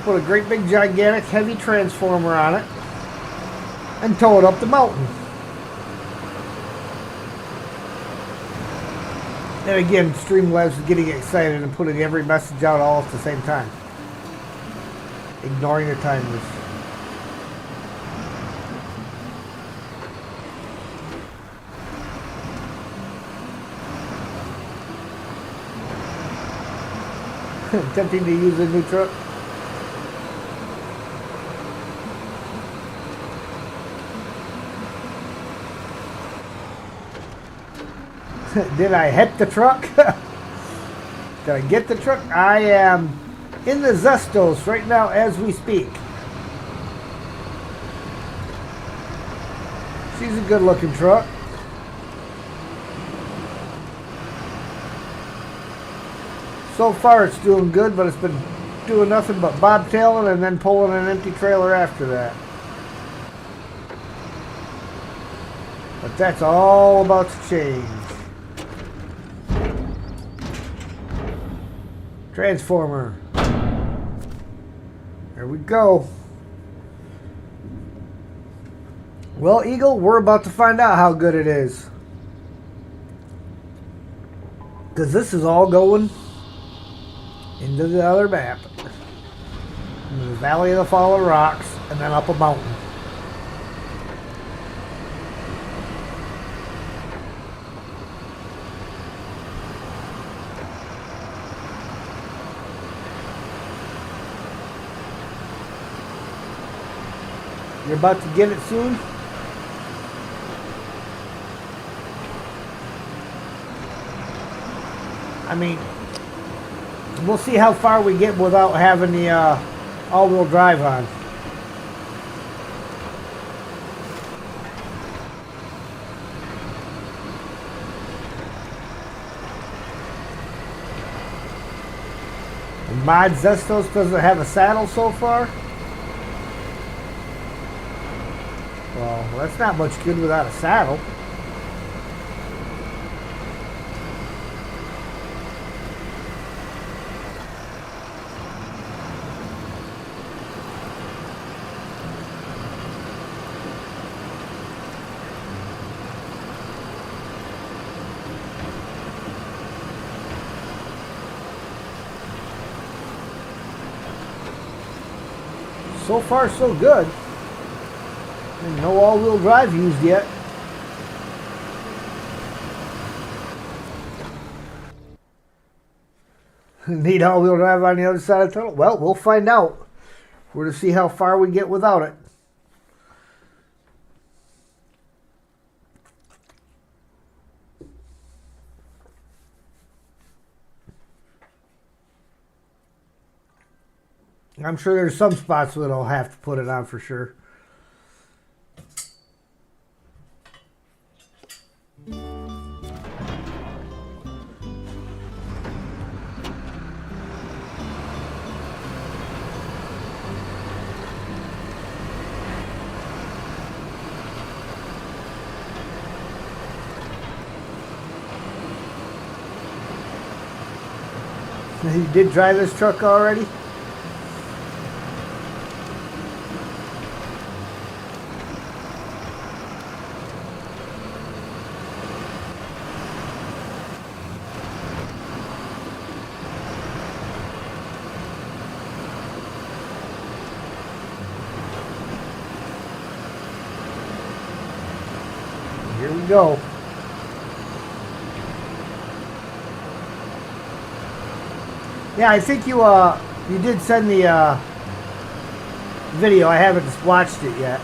put a great big gigantic heavy transformer on it, and tow it up the mountain. And again, Streamlabs is getting excited and putting every message out all at the same time, ignoring the timers. Attempting to use a new truck. Did I hit the truck? Did I get the truck? I am in the Zestos right now as we speak. She's a good looking truck. So far it's doing good, but it's been doing nothing but bobtailing and then pulling an empty trailer after that. But that's all about to change. Transformer. There we go. Well, Eagle, we're about to find out how good it is. Because this is all going into the other map. In the Valley of the Fallen Rocks, and then up a mountain. You're about to get it soon? I mean, we'll see how far we get without having the all-wheel drive on. And Mod Zestos doesn't have a saddle so far. Well, that's not much good without a saddle. So far, so good. And no all-wheel drive used yet. Need all-wheel drive on the other side of the tunnel? Well, we'll find out. We're to see how far we get without it. I'm sure there's some spots that I'll have to put it on for sure. You did drive this truck already? go. Yeah, I think you did send the video. I haven't watched it yet.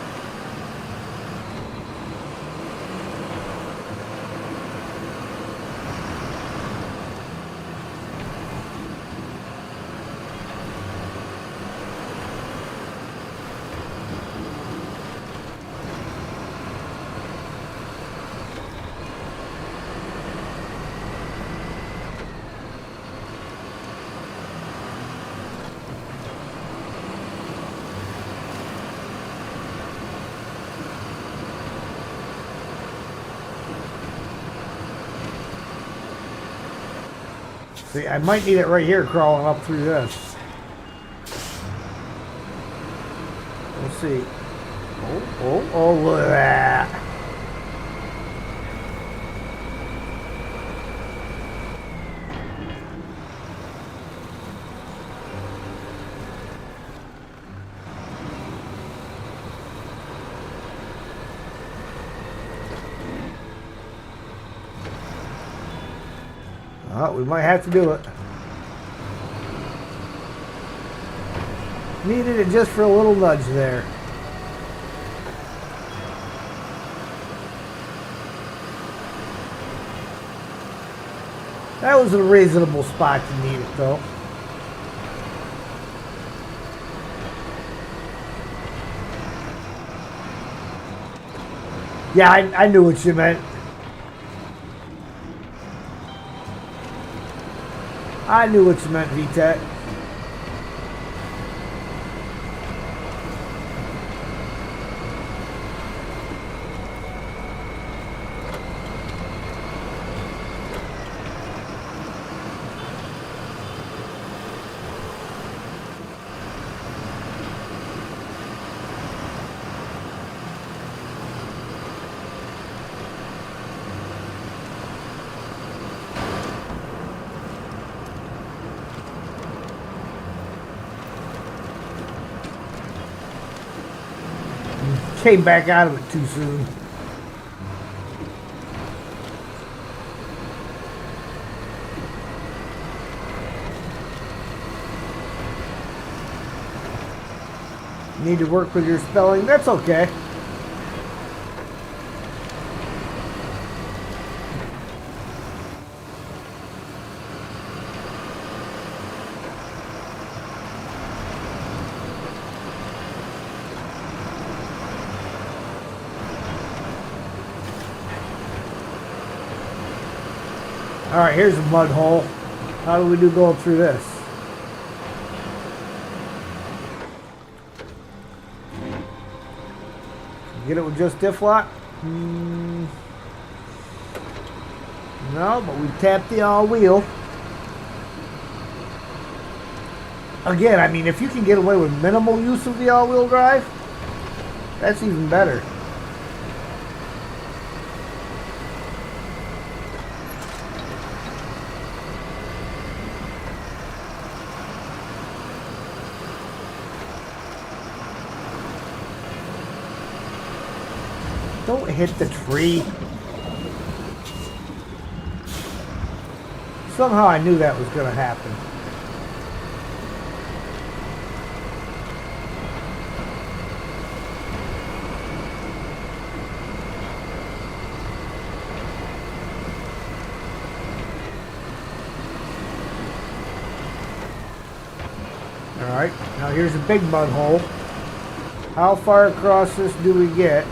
See, I might need it right here crawling up through this. We'll see. Oh, look at that. Oh, we might have to do it. Needed it just for a little nudge there. That was a reasonable spot to need it, though. Yeah, I knew what you meant. I knew what you meant, VTech. Came back out of it too soon. Need to work with your spelling. That's okay. Alright, here's a mud hole. How do we do going through this? Get it with just diff lock? No, but we tapped the all wheel. Again, I mean, if you can get away with minimal use of the all wheel drive, that's even better. Don't hit the tree. Somehow I knew that was going to happen. Alright, now here's a big mud hole. How far across this do we get?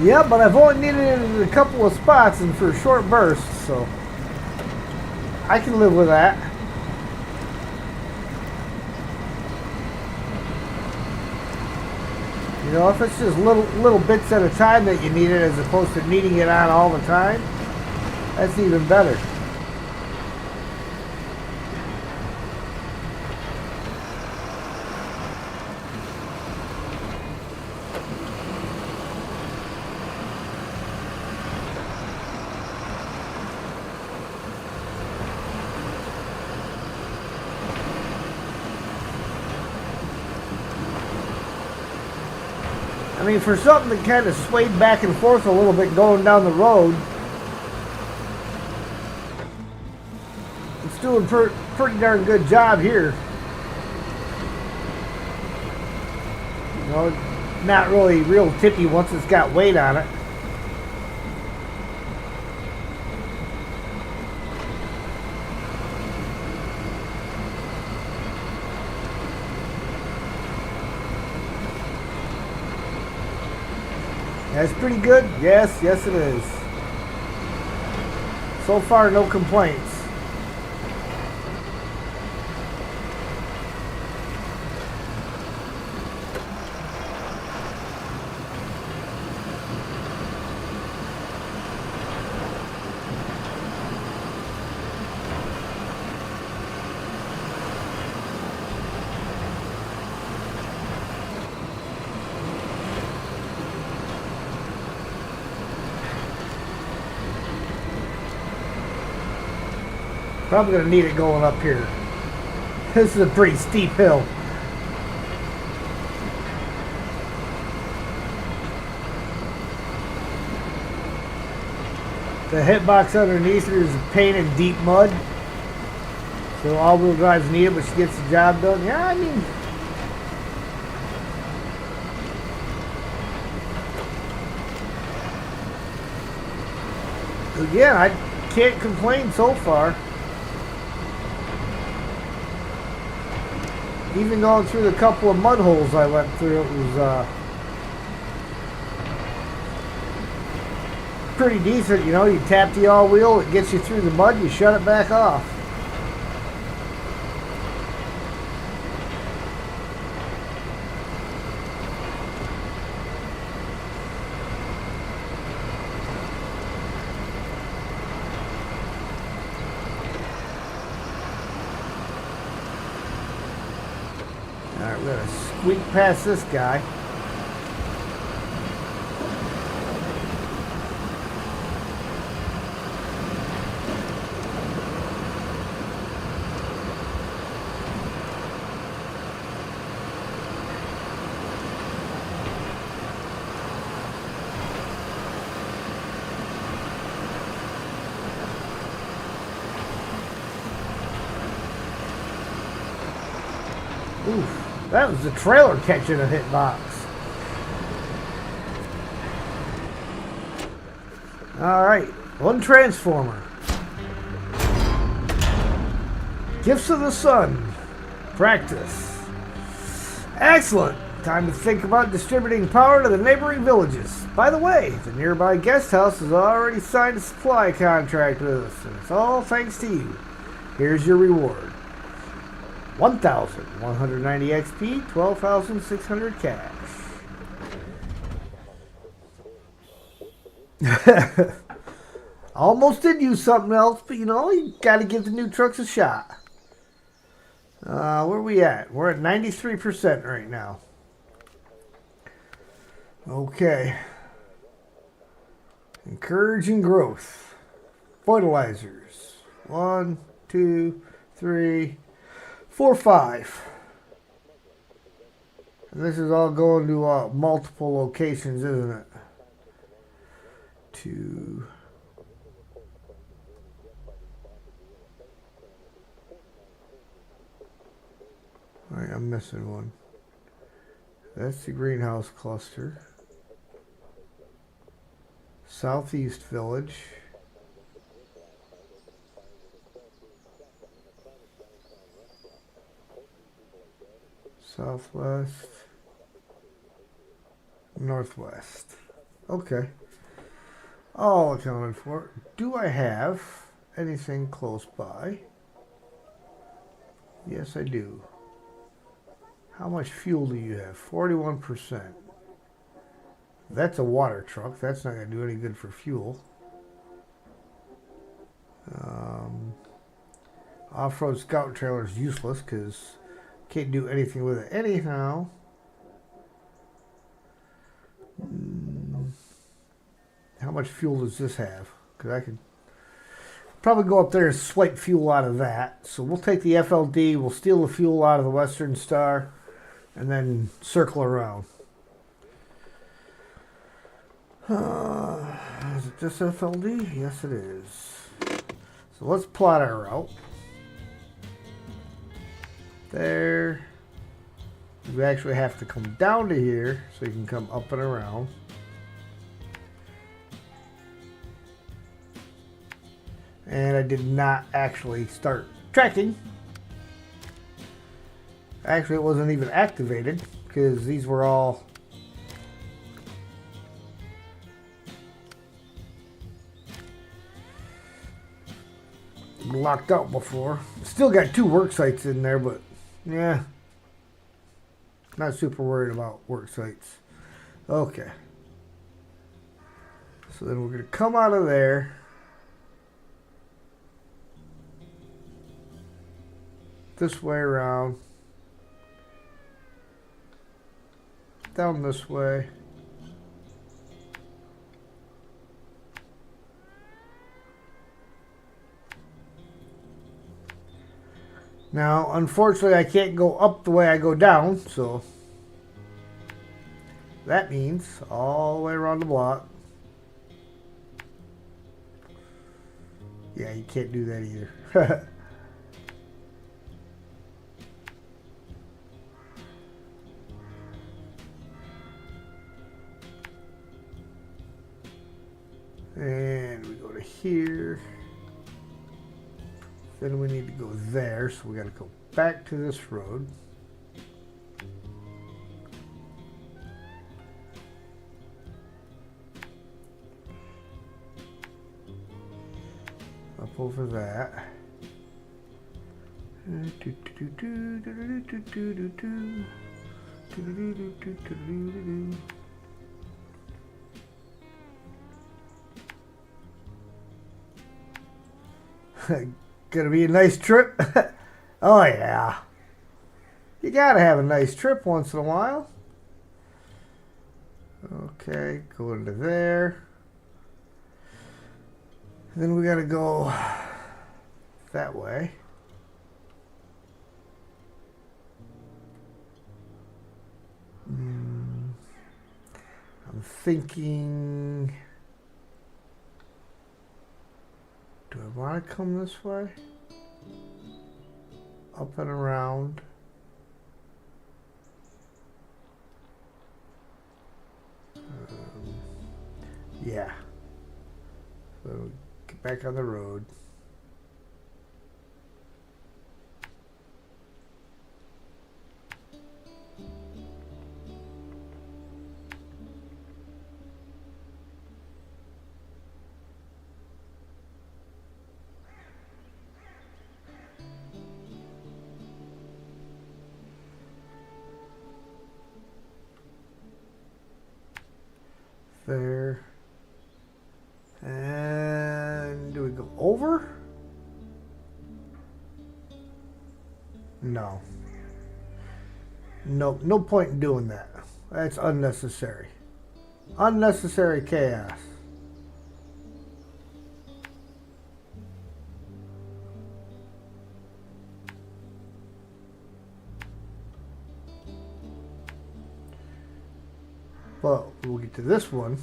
Yeah, but I've only needed it in a couple of spots and for short bursts, so I can live with that. You know, if it's just little bits at a time that you need it as opposed to needing it on all the time, that's even better. mean, for something that kind of swayed back and forth a little bit going down the road, it's doing pretty darn good job here. You know, not really real tippy once it's got weight on it. That's pretty good. Yes, yes it is. So far, no complaints. Probably going to need it going up here. This is a pretty steep hill. The hitbox underneath her is a pain in deep mud. So all-wheel drive's needed, but she gets the job done. Yeah, I mean... Again, I can't complain so far. Even going through the couple of mud holes I went through, it was pretty decent. You know, you tap the all-wheel, it gets you through the mud, you shut it back off. Alright, we're going to squeak past this guy. Oof. That was the trailer catching a hitbox. Alright, one transformer. Gifts of the Sun. Practice. Excellent. Time to think about distributing power to the neighboring villages. By the way, the nearby guest house has already signed a supply contract with us, and it's all thanks to you. Here's your reward. 1,190 XP, 12,600 cash. Almost did use something else, but you know, you got to give the new trucks a shot. Where are we at? We're at 93% right now. Okay. Encouraging growth. Fertilizers. 1, 2, 3... 4, 5. And this is all going to multiple locations, isn't it? 2. Alright, I'm missing one. That's the greenhouse cluster. Southeast Village. Southwest, Northwest. Okay. All accounted for. Do I have anything close by? Yes, I do. How much fuel do you have? 41%. That's a water truck. That's not going to do any good for fuel. Off-road scout trailer is useless because can't do anything with it anyhow. How much fuel does this have? Because I could probably go up there and swipe fuel out of that. So we'll take the FLD, we'll steal the fuel out of the Western Star, and then circle around. Is it this FLD? Yes, it is. So let's plot our route. There. We actually have to come down to here so you can come up and around. And I did not actually start tracking. Actually, it wasn't even activated because these were all locked out before. Still got 2 work sites in there, but yeah, not super worried about work sites. Okay. So then we're going to come out of there. This way around. Down this way. Now, unfortunately, I can't go up the way I go down, so that means all the way around the block. Yeah, you can't do that either. And we go to here. Then we need to go there, so we got to go back to this road. Up over that. Gonna be a nice trip. Oh yeah, you gotta have a nice trip once in a while. Okay, go into there. Then we gotta go that way. I'm thinking, do I want to come this way? Up and around. Yeah. So get back on the road. There. And do we go over? No. No, no point in doing that. That's unnecessary. Unnecessary chaos. But we'll get to this one.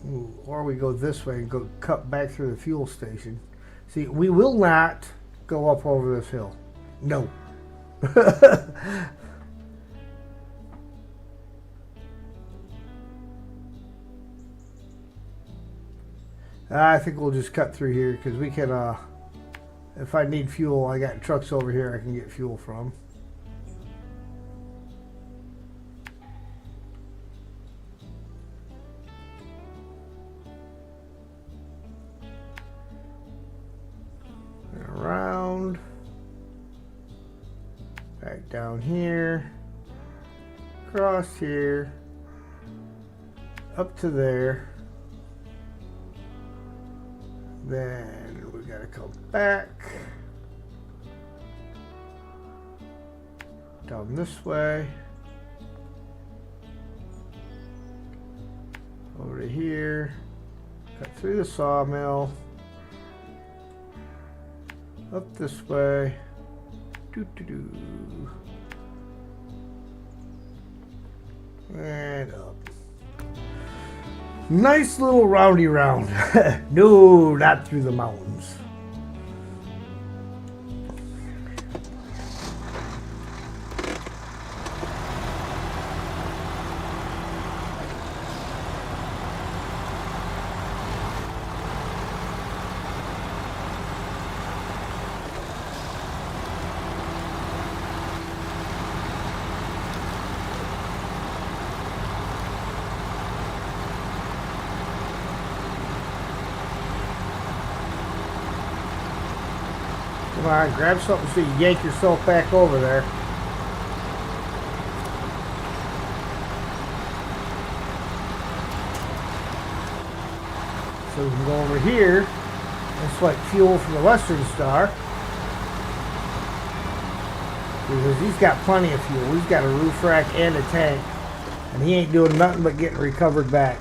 Ooh, or we go this way and go cut back through the fuel station. See, we will not go up over this hill. No. I think we'll just cut through here because we can, if I need fuel, I got trucks over here I can get fuel from. Around. Back down here. Across here. Up to there. Then we gotta come back. Down this way. Over to here. Cut through the sawmill. Up this way. Doo-doo-doo. And up. Nice little roundy round. No, not through the mountains. Come on, grab something so you yank yourself back over there. So we can go over here and select fuel from the Western Star. Because he's got plenty of fuel. He's got a roof rack and a tank. And he ain't doing nothing but getting recovered back.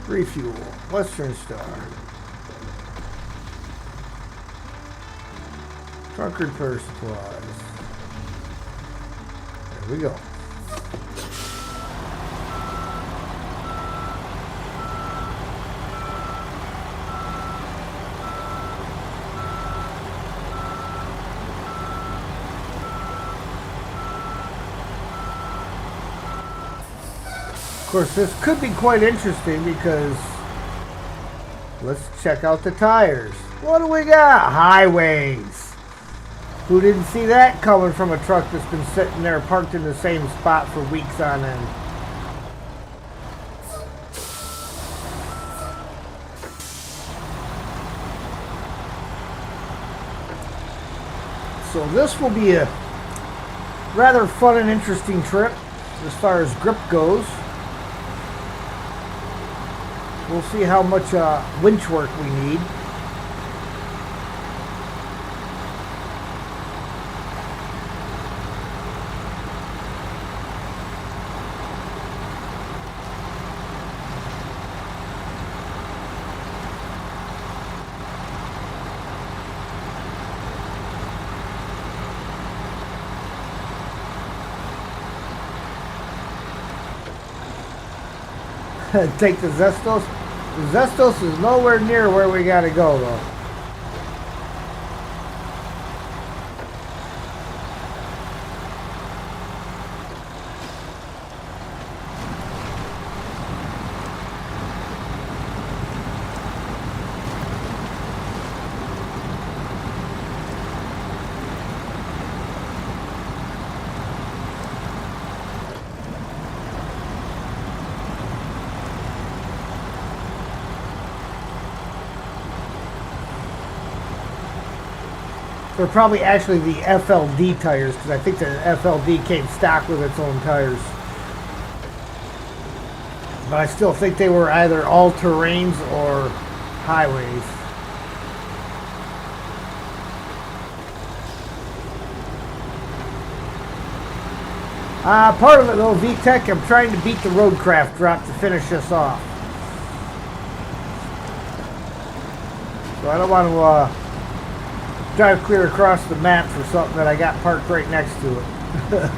Refuel. Western Star. Trunk repair supplies. There we go. Of course, this could be quite interesting because let's check out the tires. What do we got? Highways. Who didn't see that coming from a truck that's been sitting there parked in the same spot for weeks on end? So this will be a rather fun and interesting trip as far as grip goes. We'll see how much winch work we need. Take the Zestos. The Zestos is nowhere near where we gotta go though. They're probably actually the FLD tires because I think the FLD came stock with its own tires. But I still think they were either all-terrains or highways. Part of it though, VTech, I'm trying to beat the roadcraft drop to finish this off. So I don't want to drive clear across the map for something that I got parked right next to it.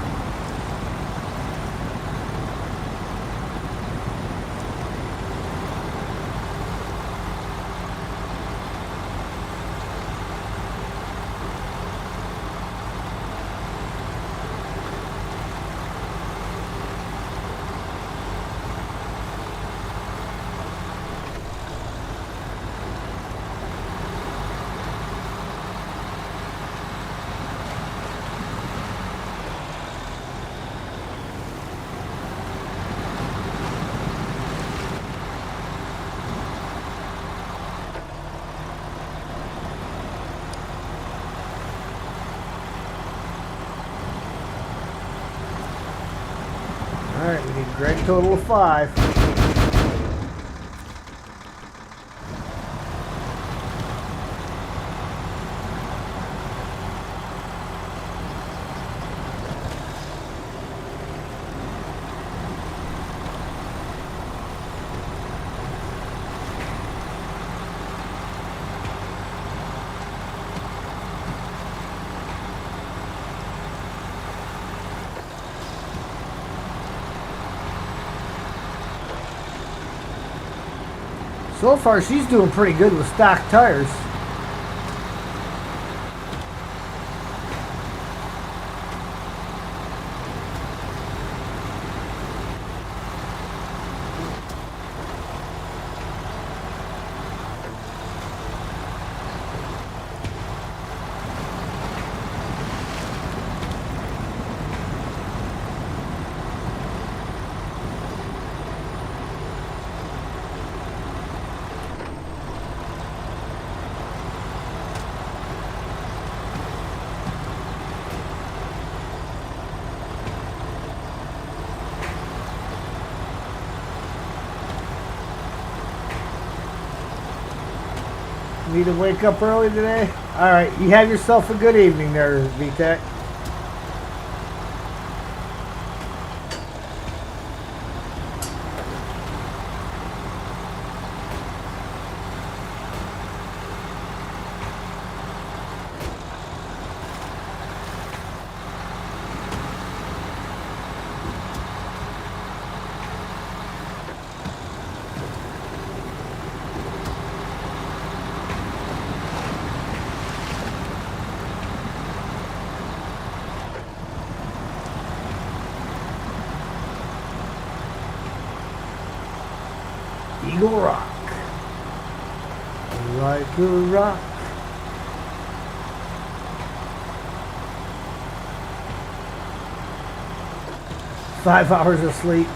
Alright, we need a grand total of 5. So far, she's doing pretty good with stock tires. Need to wake up early today? Alright, you have yourself a good evening there, VTech. Eagle Rock. Like a rock. Five hours of sleep.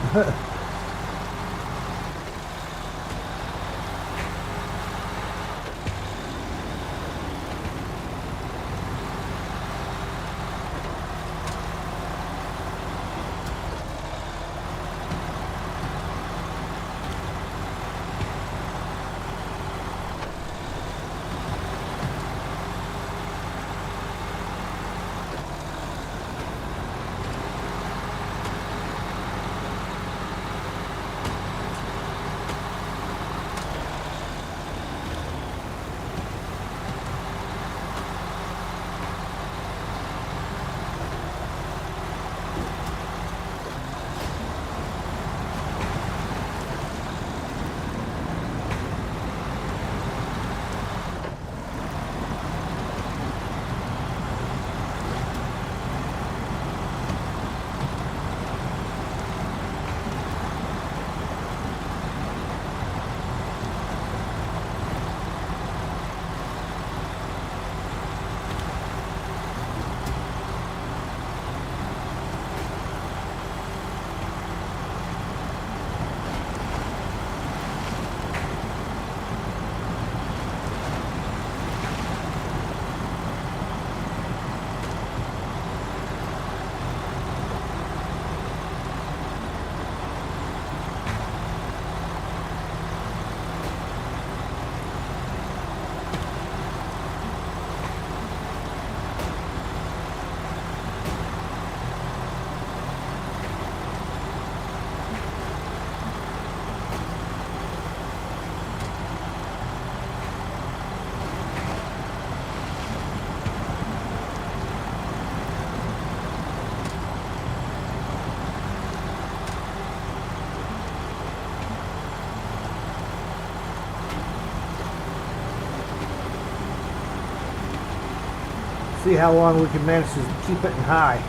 See how long we can manage to keep it in high.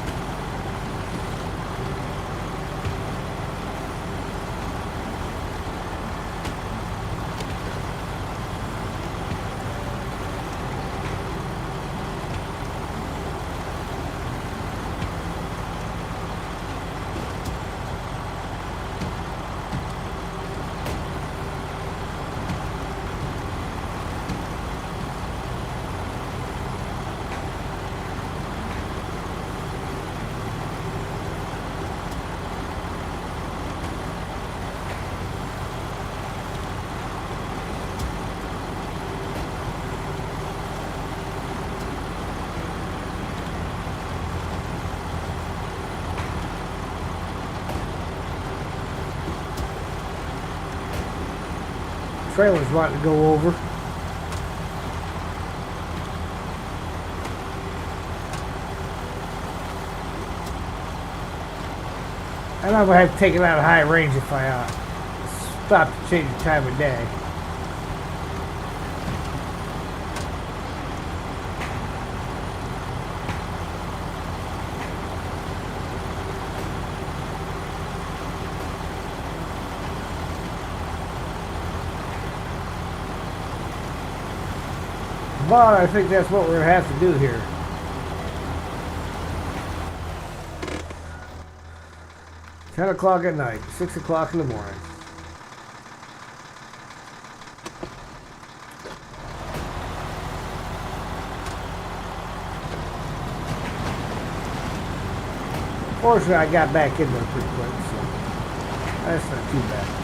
Trailer's wanting to go over. And I'm going to have to take it out of high range if I stop to change the time of day. But I think that's what we're going to have to do here. $10 at night, 6 in the morning. Fortunately, I got back in there pretty quick, so that's not too bad.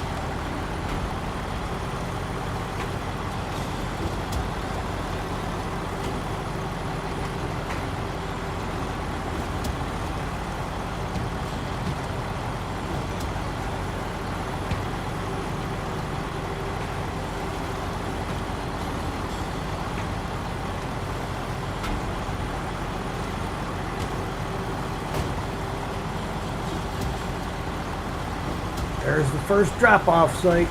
There's the first drop-off site.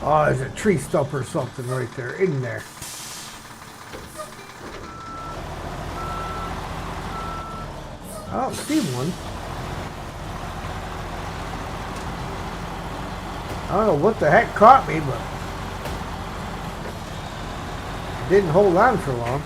Oh, there's a tree stump or something right there, in there. I don't see one. I don't know what the heck caught me, but it didn't hold on for long.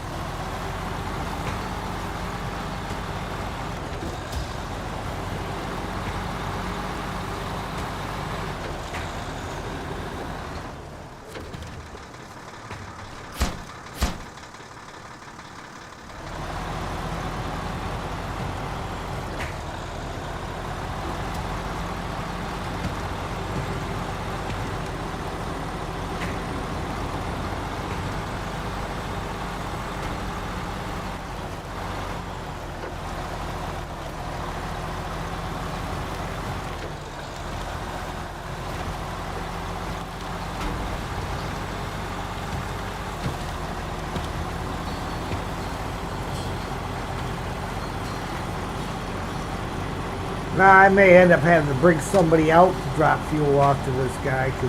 Now, I may end up having to bring somebody out to drop fuel off to this guy, because,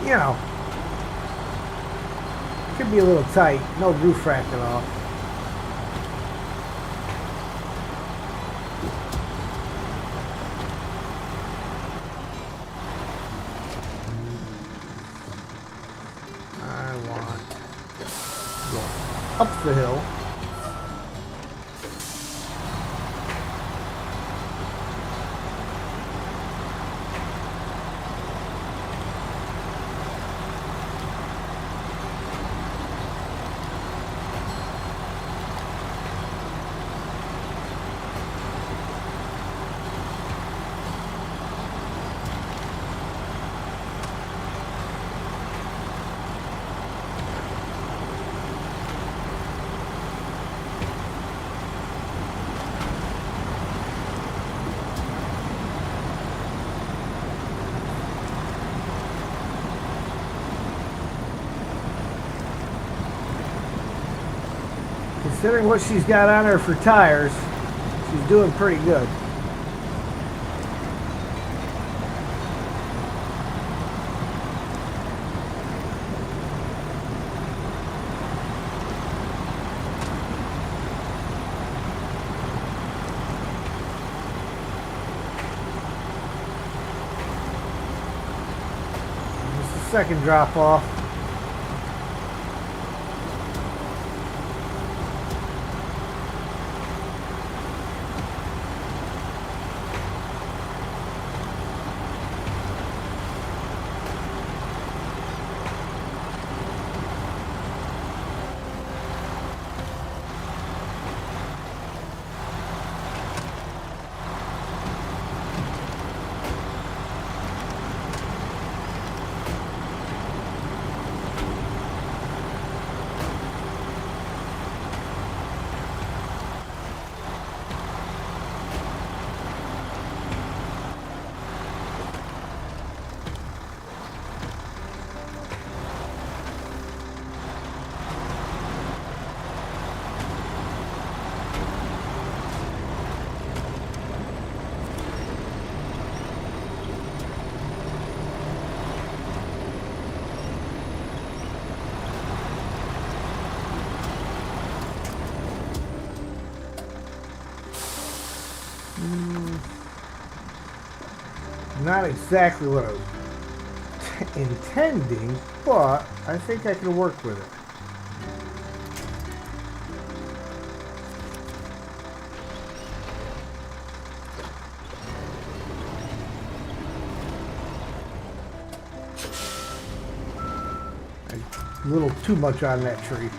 you know, it could be a little tight. No roof rack at all. I want to go up the hill. Considering what she's got on her for tires, she's doing pretty good. This is the second drop off. Not exactly what I was intending, but I think I can work with it. A little too much on that tree.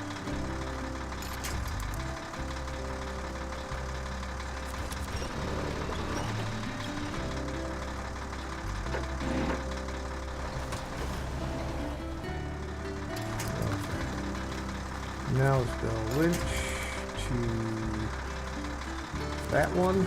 Now let's go winch to that one.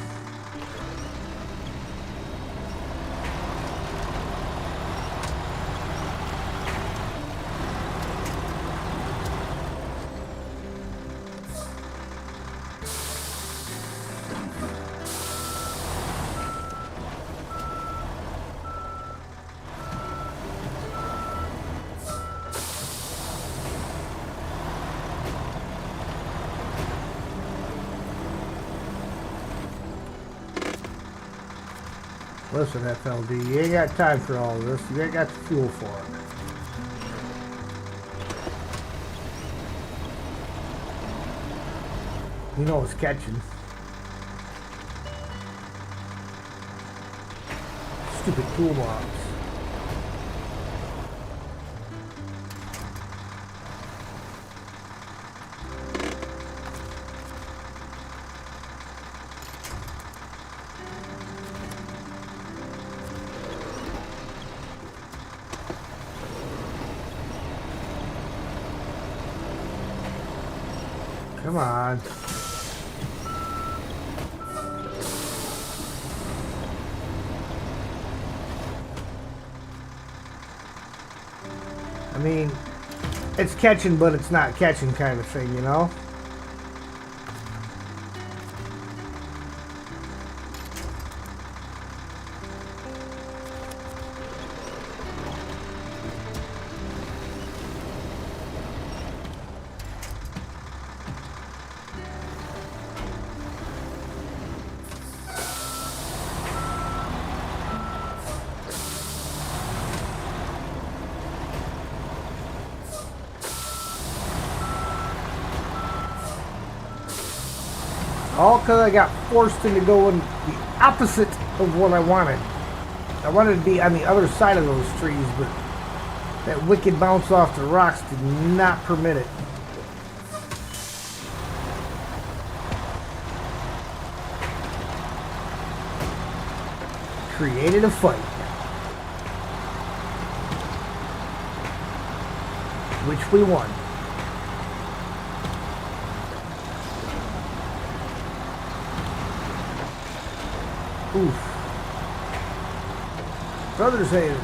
Listen, FLD, you ain't got time for all of this. You ain't got the fuel for it. You know it's catching. Stupid toolbox. Come on. I mean, it's catching, but it's not catching kind of thing, you know? All because I got forced into going the opposite of what I wanted. I wanted to be on the other side of those trees, but that wicked bounce off the rocks did not permit it. Created a fight. Which we won. Oof. Brothers hated.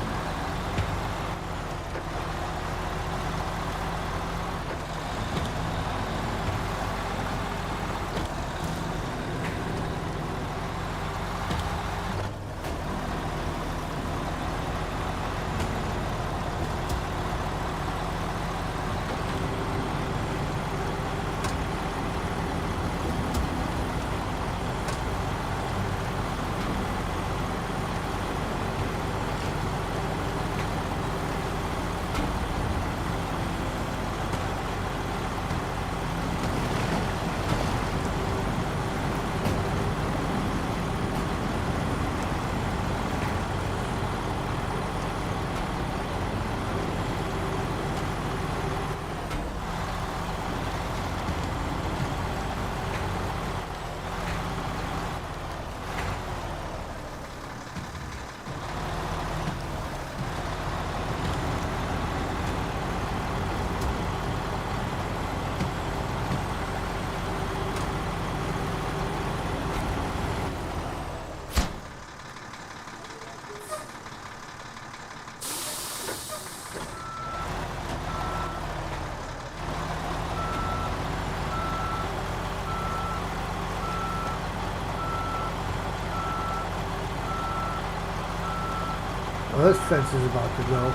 Well, this fence is about to go.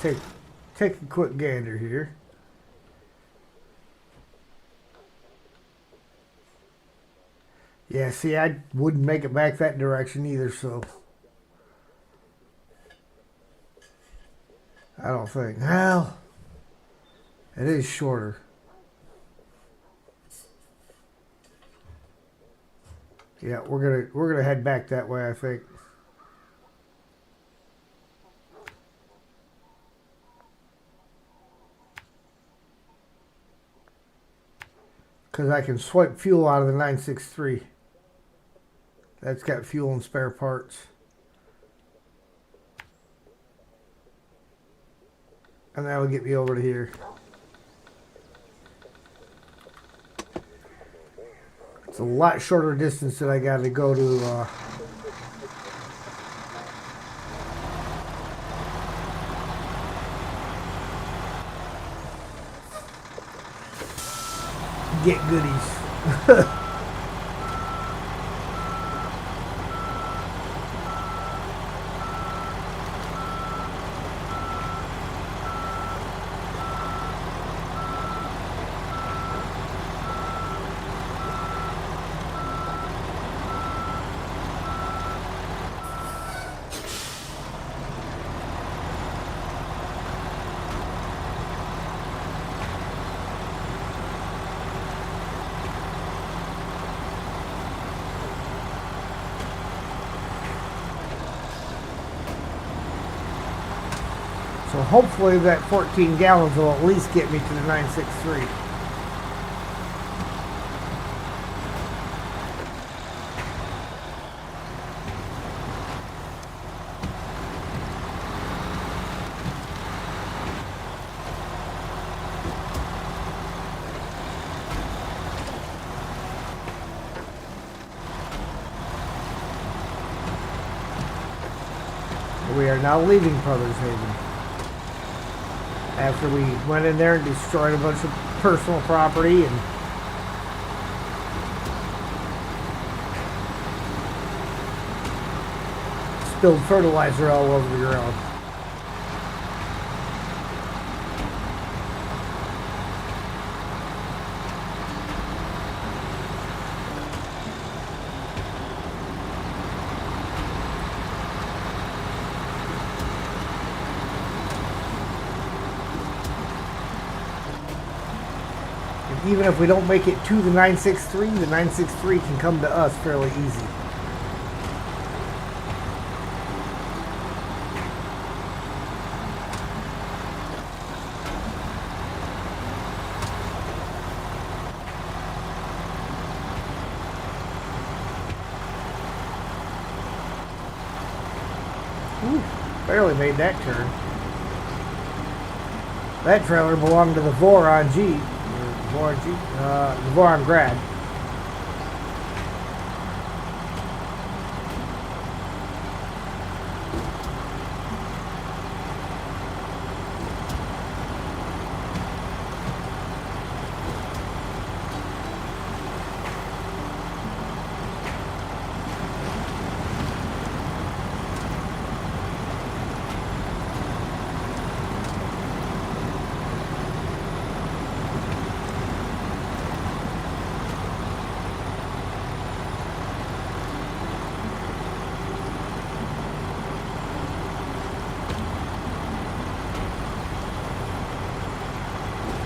take a quick gander here. Yeah, see, I wouldn't make it back that direction either, so I don't think. Well, it is shorter. Yeah, we're gonna head back that way, I think. Because I can swipe fuel out of the 963. That's got fuel and spare parts. And that'll get me over to here. It's a lot shorter distance that I got to go to get goodies. So hopefully that 14 gallons will at least get me to the 963. We are now leaving Brothers Haven. After we went in there and destroyed a bunch of personal property and spilled fertilizer all over the ground. Even if we don't make it to the 963, the 963 can come to us fairly easy. Ooh, barely made that turn. That trailer belonged to the Voron G. The Voron Grad.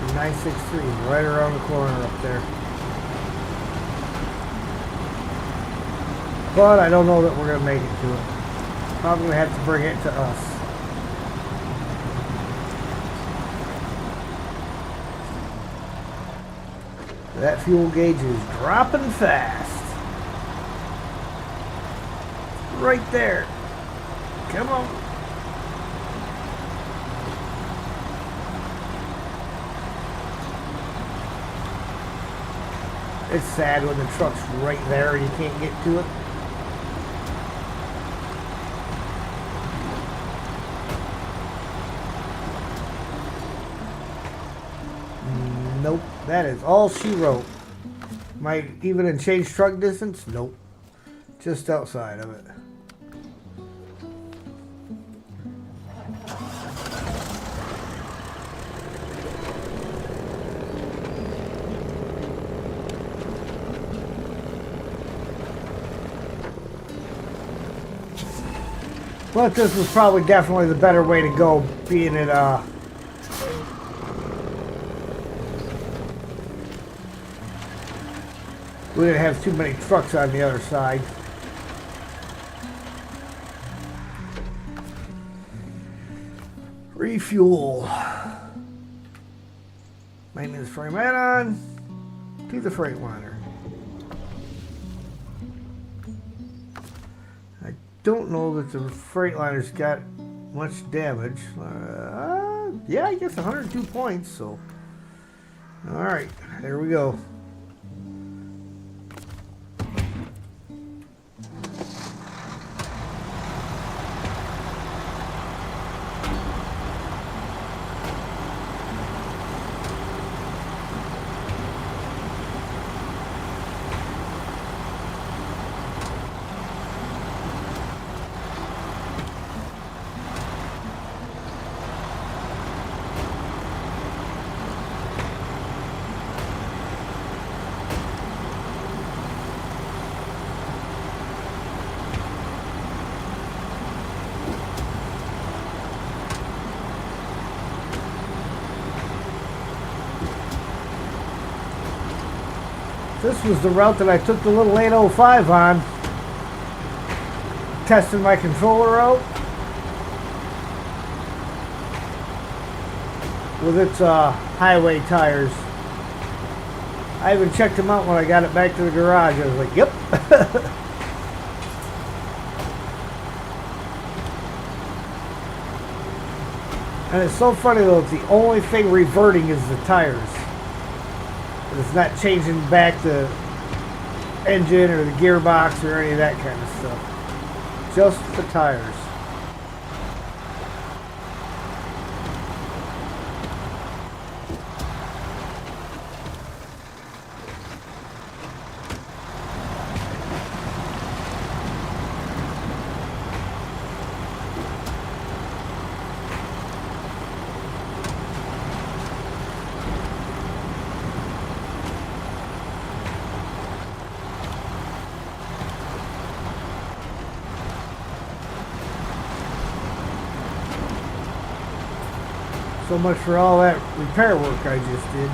The 963 is right around the corner up there. But I don't know that we're going to make it to it. Probably have to bring it to us. That fuel gauge is dropping fast. Right there. Come on. It's sad when the truck's right there and you can't get to it. Nope, that is all she wrote. Might even in change truck distance? Nope. Just outside of it. But this was probably definitely the better way to go, being it, we didn't have too many trucks on the other side. Refuel. Maintenance frame add-on to the Freightliner. I don't know that the Freightliner's got much damage. Yeah, I guess 102 points, so. Alright, there we go. This was the route that I took the little 805 on. Testing my controller out with its highway tires. I even checked them out when I got it back to the garage. I was like, yep. And it's so funny though, it's the only thing reverting is the tires. It's not changing back the engine or the gearbox or any of that kind of stuff. Just the tires. So much for all that repair work I just did.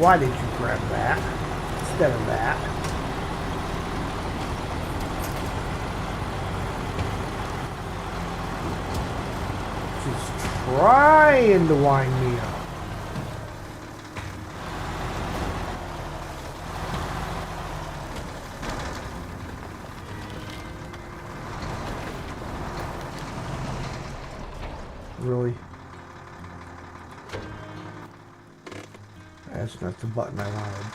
Why did you grab that instead of that? Trying to wind me up. Really? That's not the button I wanted.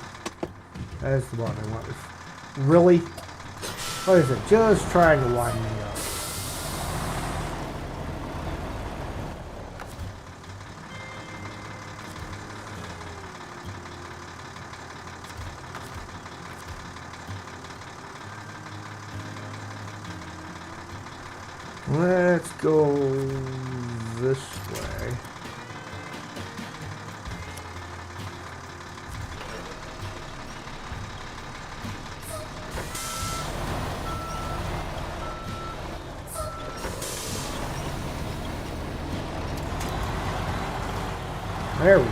That's the button I wanted. Really? What is it? Just trying to wind me up. Let's go this way. There we go.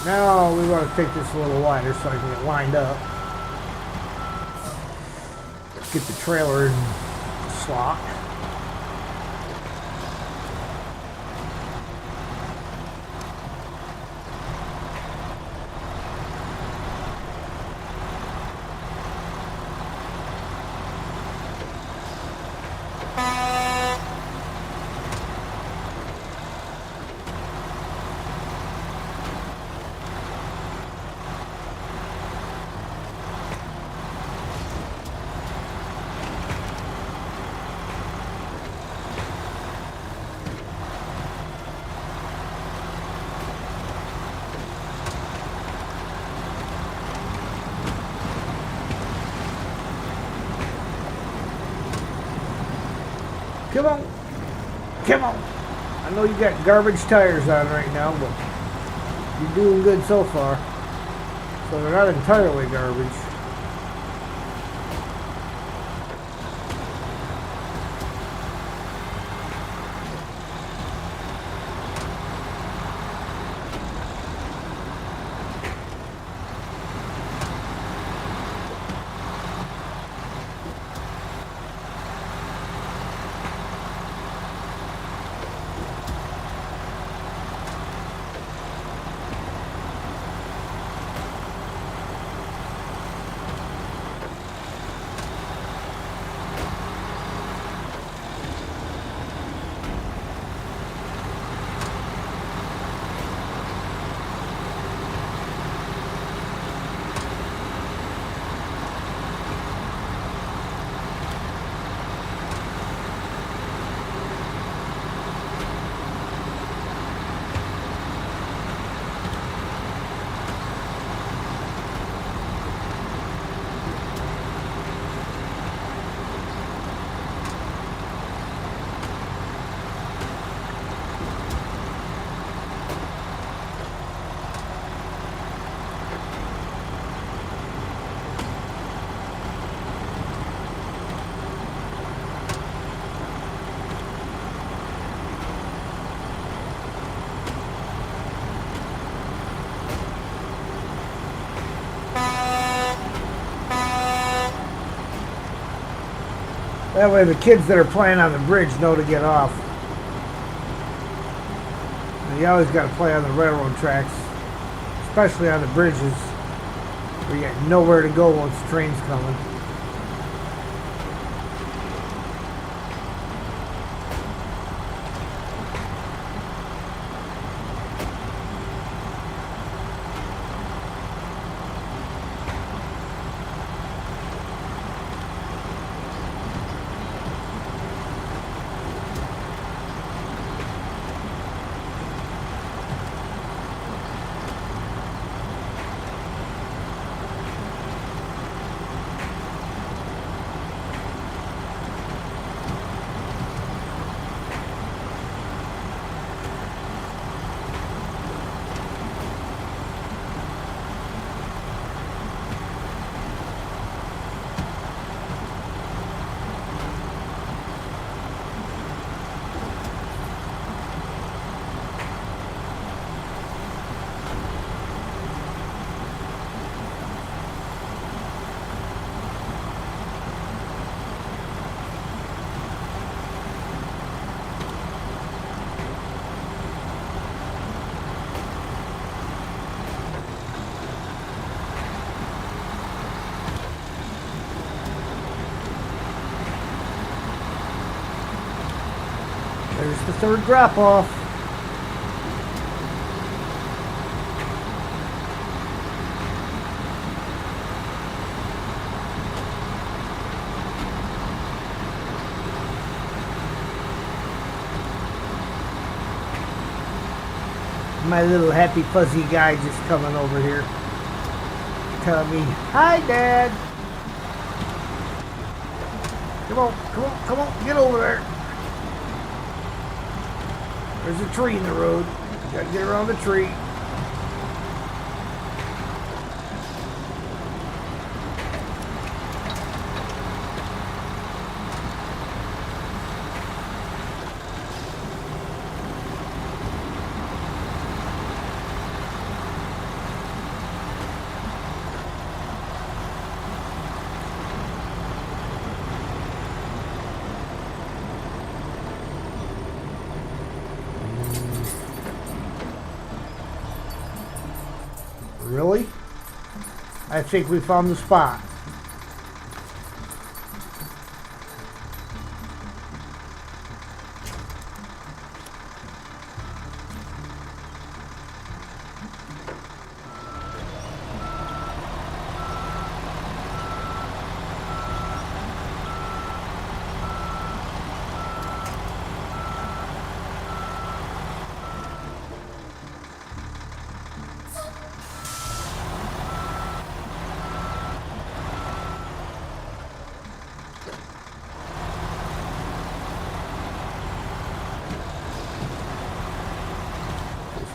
Now we want to take this a little wider so I can get lined up. Get the trailer in slot. Come on. Come on. I know you got garbage tires on right now, but you're doing good so far. So they're not entirely garbage. That way the kids that are playing on the bridge know to get off. And you always got to play on the railroad tracks, especially on the bridges, where you got nowhere to go once the train's coming. There's the third drop off. My little happy fuzzy guy just coming over here, telling me, "Hi, Dad." Come on, come on, come on, get over there. There's a tree in the road. You gotta get around the tree. Really? I think we found the spot.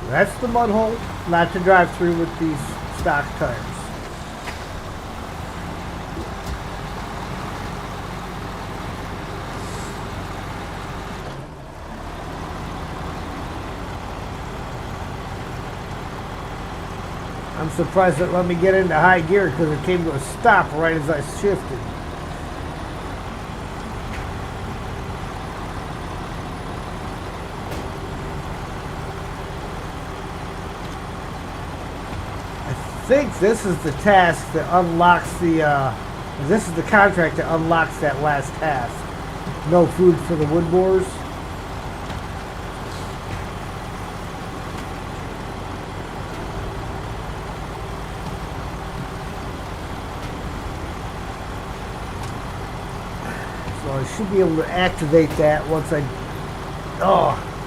That's the mud hole, not to drive through with these stock tires. I'm surprised it let me get into high gear because it came to a stop right as I shifted. I think this is the task that unlocks the, this is the contract that unlocks that last task. No food for the wood boars. So I should be able to activate that once I,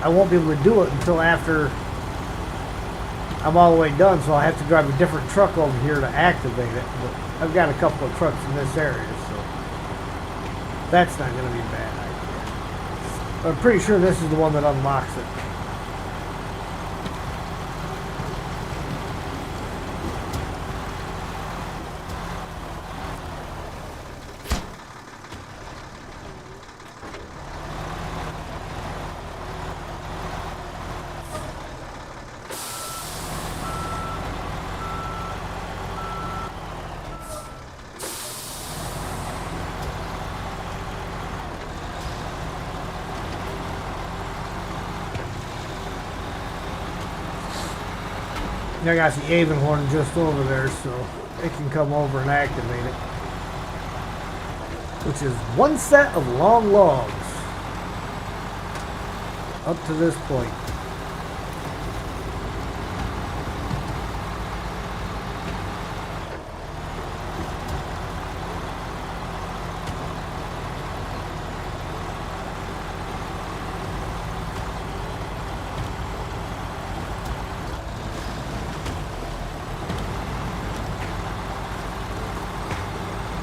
I won't be able to do it until after I'm all the way done, so I'll have to drive a different truck over here to activate it. But I've got a couple of trucks in this area, so that's not going to be a bad idea. But I'm pretty sure this is the one that unlocks it. I got the Avonhorn just over there, so it can come over and activate it. Which is one set of long logs. Up to this point.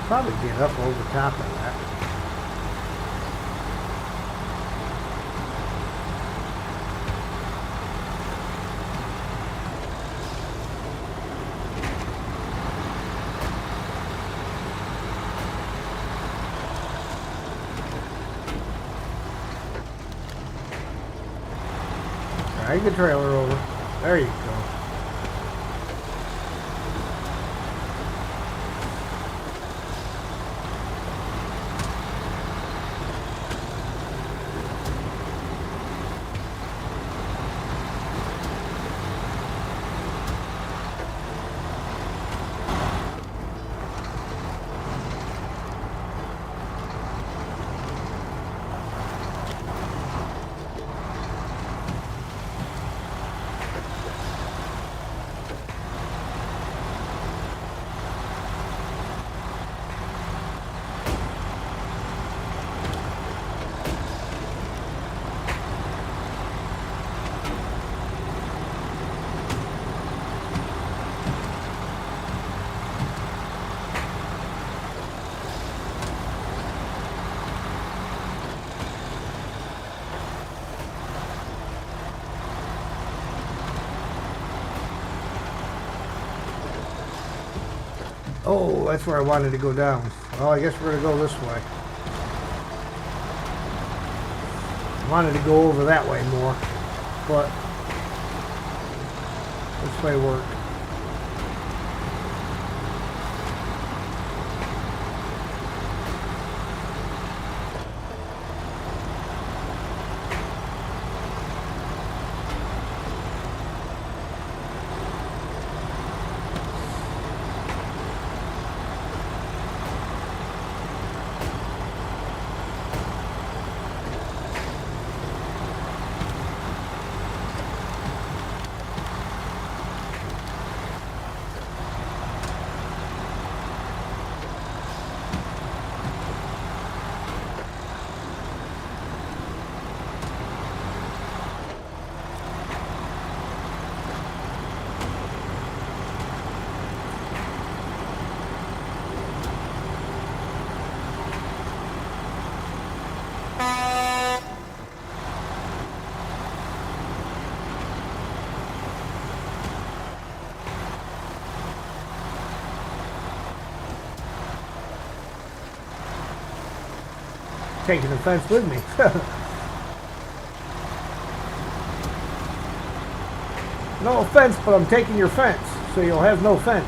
Probably get up over top of that. Drag the trailer over. There you go. Oh, that's where I wanted to go down. Well, I guess we're going to go this way. I wanted to go over that way more, but this way worked. taking the fence with me. No offense, but I'm taking your fence, so you'll have no fence.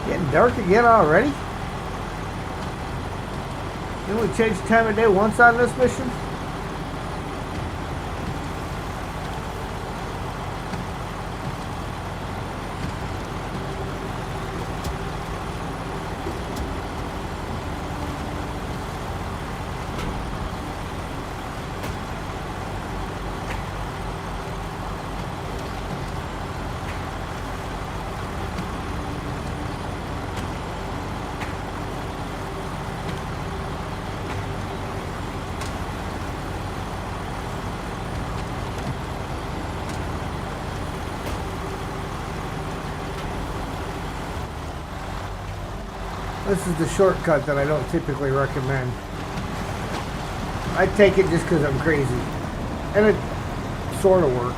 Getting dark again already? Didn't we change the time of day once on this mission? This is the shortcut that I don't typically recommend. I take it just because I'm crazy. And it sort of works.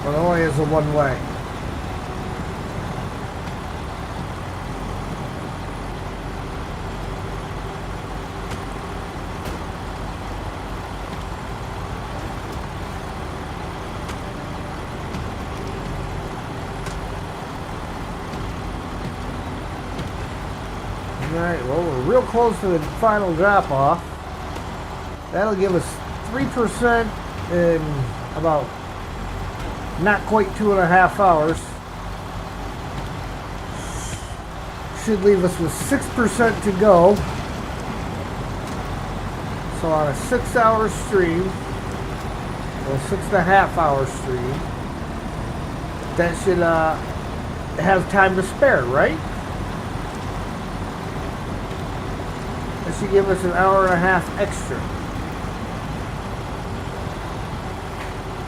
But only as a one way. Alright, well, we're real close to the final drop-off. That'll give us 3% in about not quite 2.5 hours. Should leave us with 6% to go. So on a 6-hour stream, or 6.5-hour stream, that should have time to spare, right? That should give us an hour and a half extra.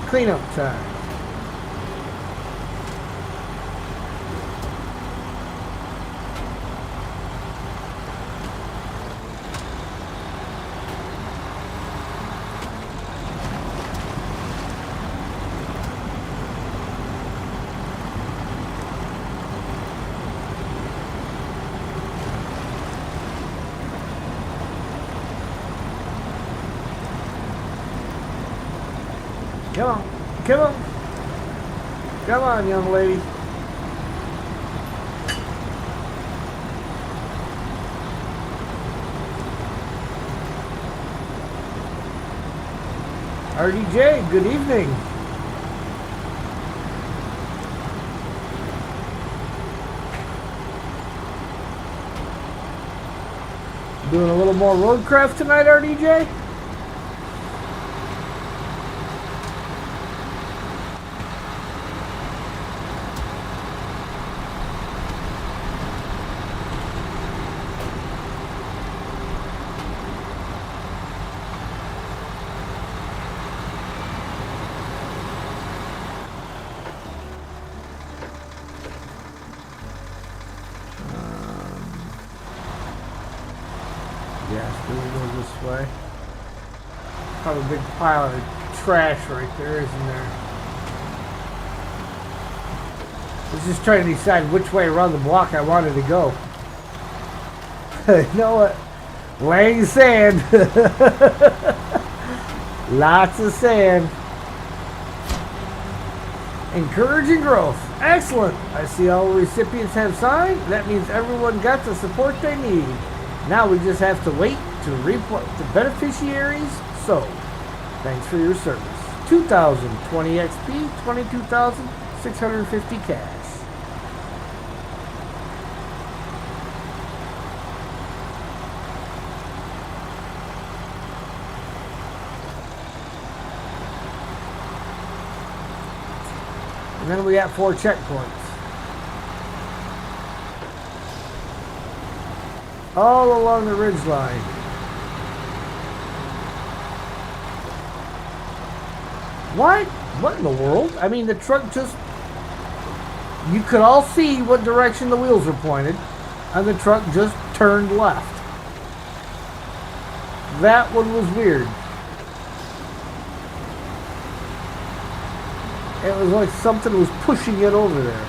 Cleanup time. Come on, come on, come on, young lady. RDJ, good evening. Doing a little more roadcraft tonight, RDJ? Way. Probably a big pile of trash right there, isn't there? I was just trying to decide which way around the block I wanted to go. You know what? Laying sand. Lots of sand. Encouraging growth. Excellent. I see all the recipients have signed. That means everyone got the support they need. Now we just have to wait to report the beneficiaries. So, thanks for your service. 2,020 XP, 22,650 cash. And then we got 4 checkpoints. All along the ridge line. What? What in the world? I mean, the truck just... You could all see what direction the wheels are pointed. and the truck just turned left. That one was weird. It was like something was pushing it over there.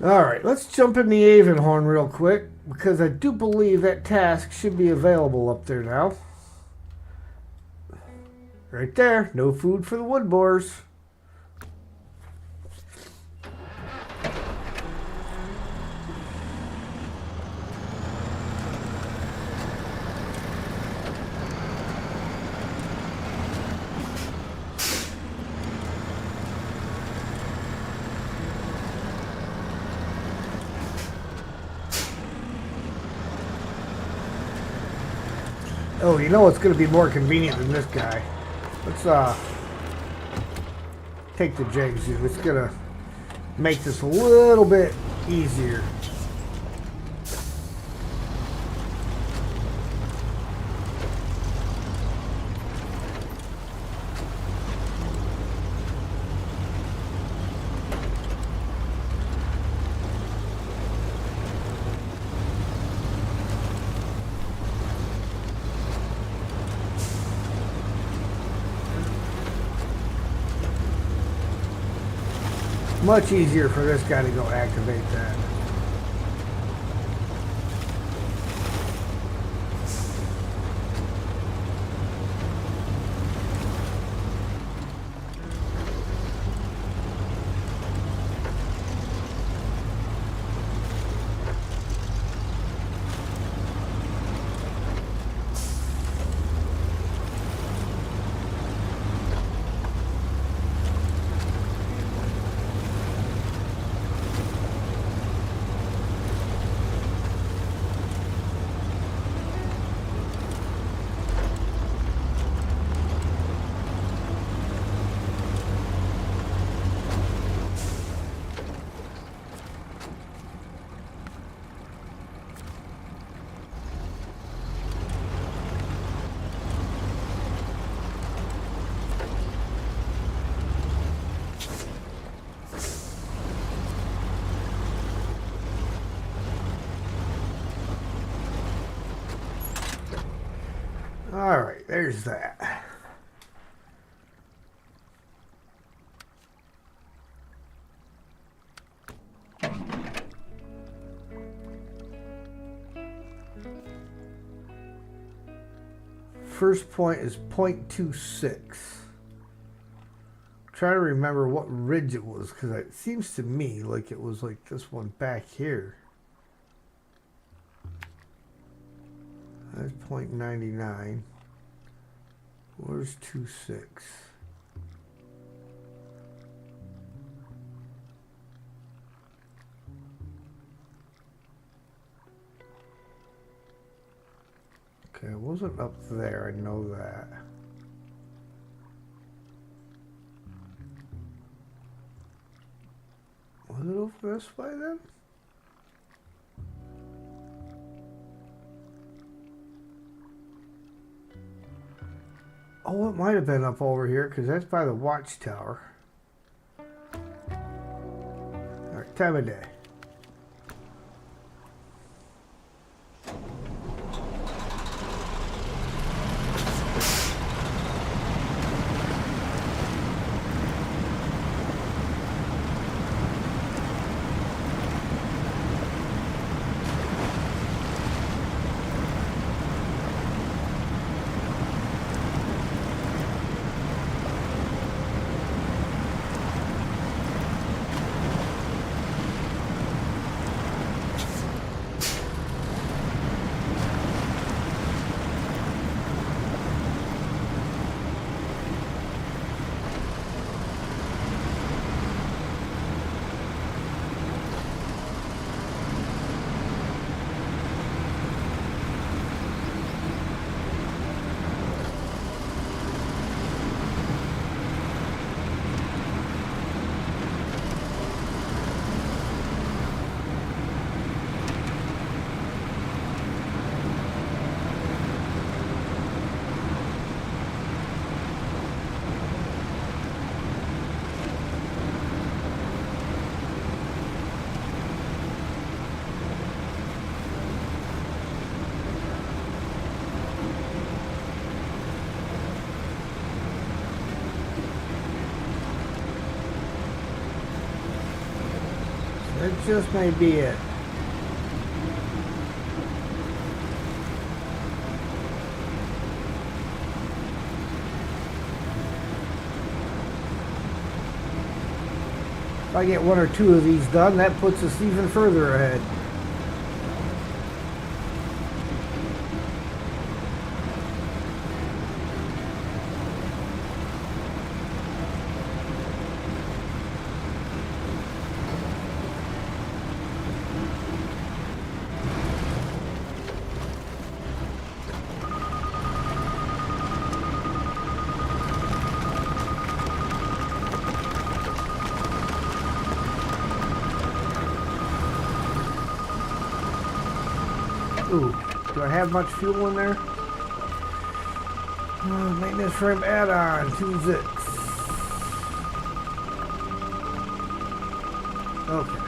Alright, let's jump in the Avonhorn real quick, because I do believe that task should be available up there now. Right there, no food for the wood boars. Oh, you know what's going to be more convenient than this guy? Let's take the Jangsu. It's going to make this a little bit easier. Much easier for this guy to go activate that. Alright, there's that. First point is 0.26. Try to remember what ridge it was, because it seems to me like it was like this one back here. That's 0.99. Where's 2.6? Okay, it wasn't up there, I know that. Was it over this way then? Oh, it might have been up over here, because that's by the watchtower. Alright, time of day. It just may be it. If I get one or two of these done, that puts us even further ahead. Ooh, do I have much fuel in there? Maintenance frame add-on, 2 zips. Okay.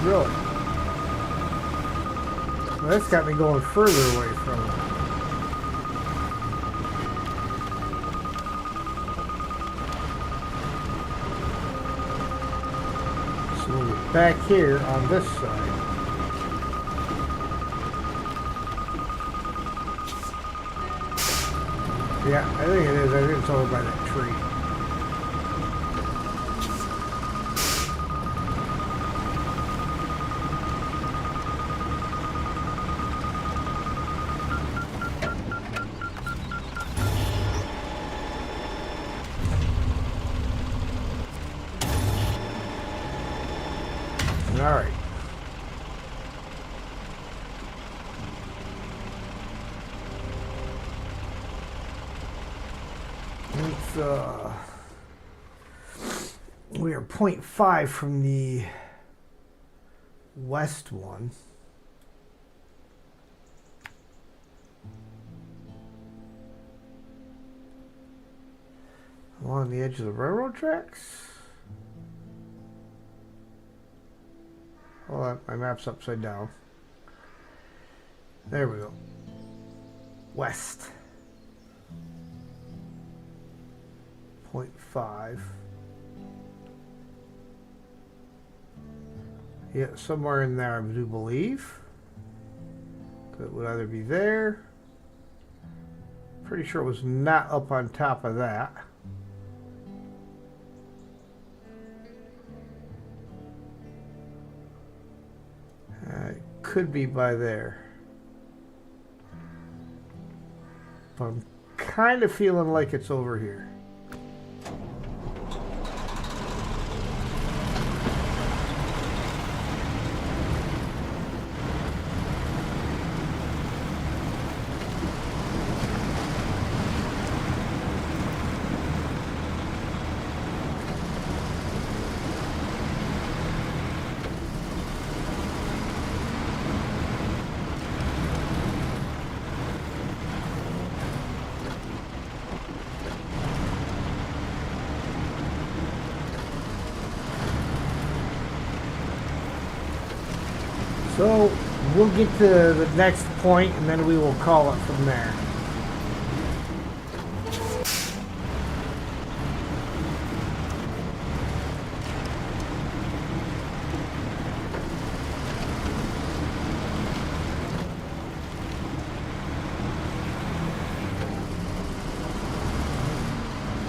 Really? Well, that's got me going further away from it. So we're back here on this side. Yeah, I think it is. I think it's over by that tree. All right. We are 0.5 from the west one. Along the edge of the railroad tracks. Hold on, my map's upside down. There we go. West. 0.5. Yeah, somewhere in there, I do believe. It would either be there. Pretty sure it was not up on top of that. It could be by there. But I'm kind of feeling like it's over here. So we'll get to the next point and then we will call it from there.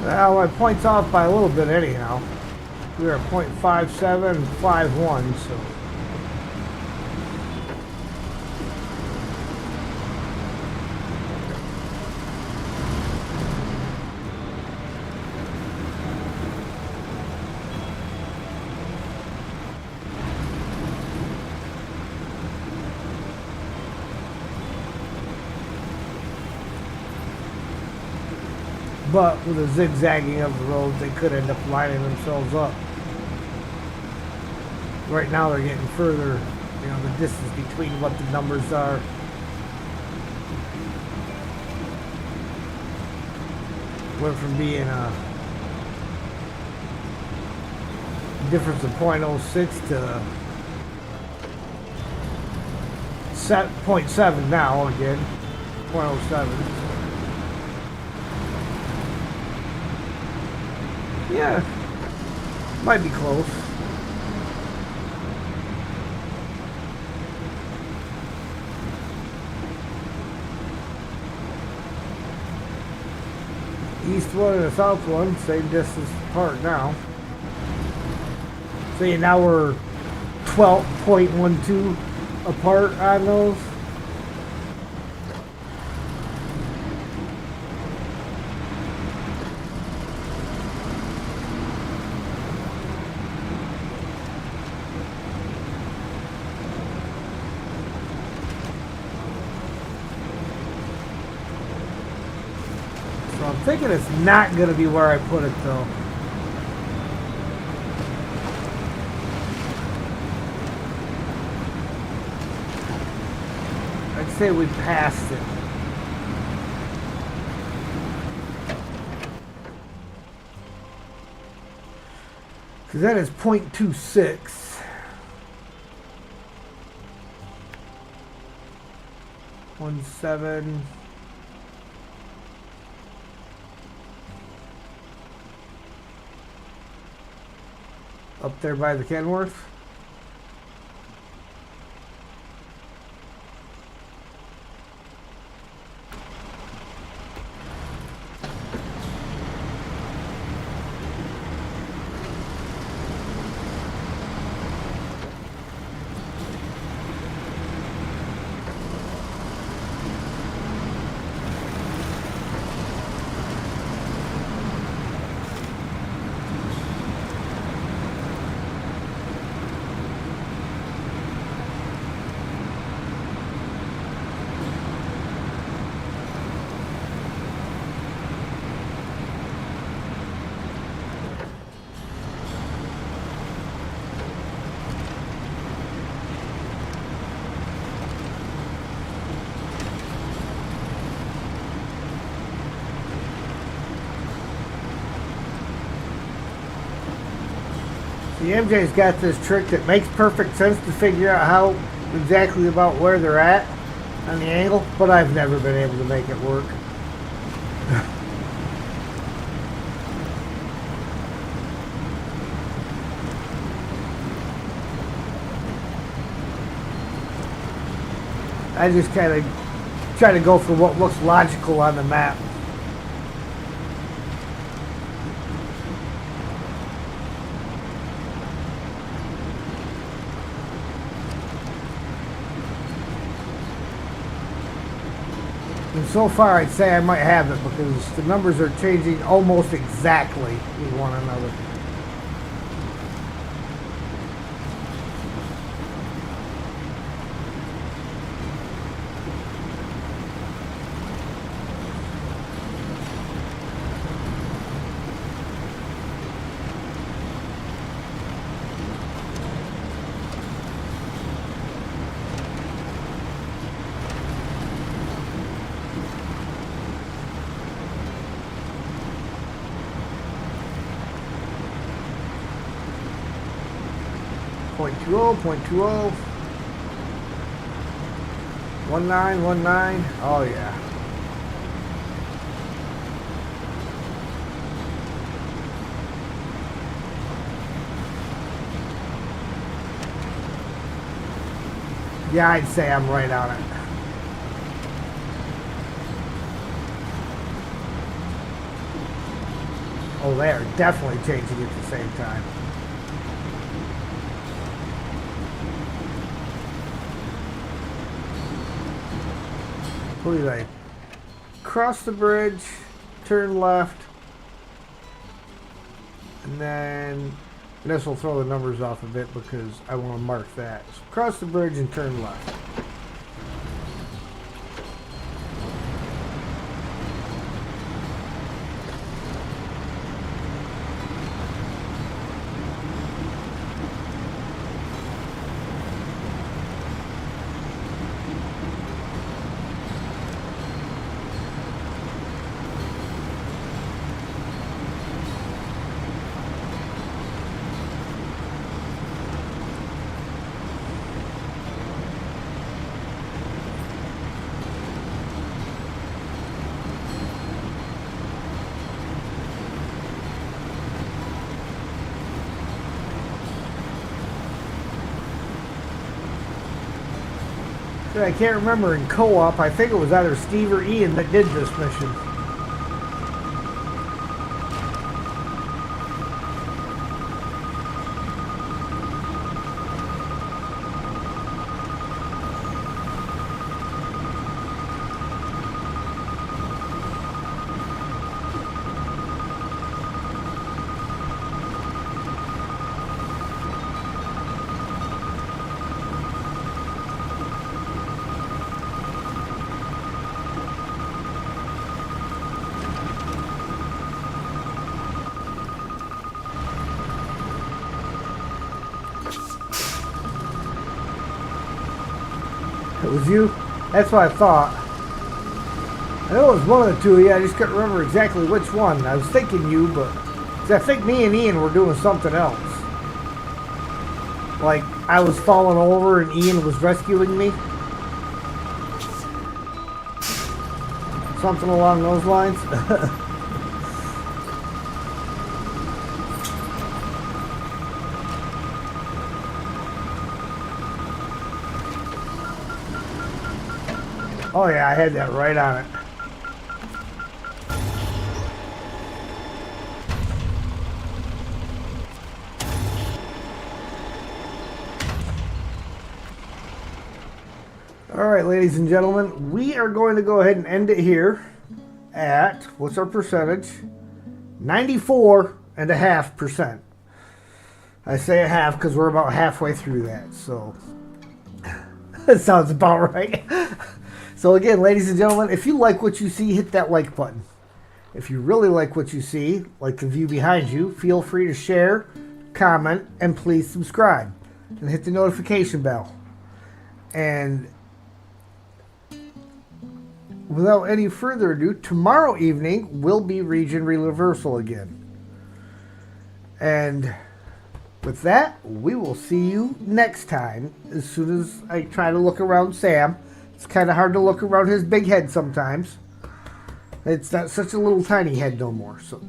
Well, my point's off by a little bit anyhow. We are 0.5751, so. But with the zigzagging of the roads, they could end up lining themselves up. Right now they're getting further, you know, the distance between what the numbers are. Went from being a difference of 0.06 to 0.7 now again. 0.07. Yeah, might be close. East one and the south one, same distance apart now. So yeah, now we're 12.12 apart on those. So I'm thinking it's not going to be where I put it though. I'd say we passed it. Because that is 0.26. 17. Up there by the Kenworth. The MJ's got this trick that makes perfect sense to figure out how exactly about where they're at on the angle, but I've never been able to make it work. I just kind of try to go for what looks logical on the map. And so far, I'd say I might have it because the numbers are changing almost exactly with one another. .20, 0.20, 1919. Oh yeah. Yeah, I'd say I'm right on it. Oh, they are definitely changing at the same time. What do you think? Cross the bridge, turn left, and then this will throw the numbers off a bit because I want to mark that. So cross the bridge and turn left. I can't remember in co-op. I think it was either Steve or Ian that did this mission. It was you? That's what I thought. I know it was one of the two of you. I just couldn't remember exactly which one. I was thinking you, but I think me and Ian were doing something else. Like, I was falling over and Ian was rescuing me. Something along those lines. Oh yeah, I had that right on it. Alright, ladies and gentlemen, we are going to go ahead and end it here at, what's our percentage? 94.5%. I say a half because we're about halfway through that, so that sounds about right. So again, ladies and gentlemen, if you like what you see, hit that like button. If you really like what you see, like the view behind you, feel free to share, comment, and please subscribe. And hit the notification bell. And without any further ado, tomorrow evening will be Region Reversal again. And with that, we will see you next time as soon as I try to look around Sam. It's kind of hard to look around his big head sometimes. It's not such a little tiny head no more. So,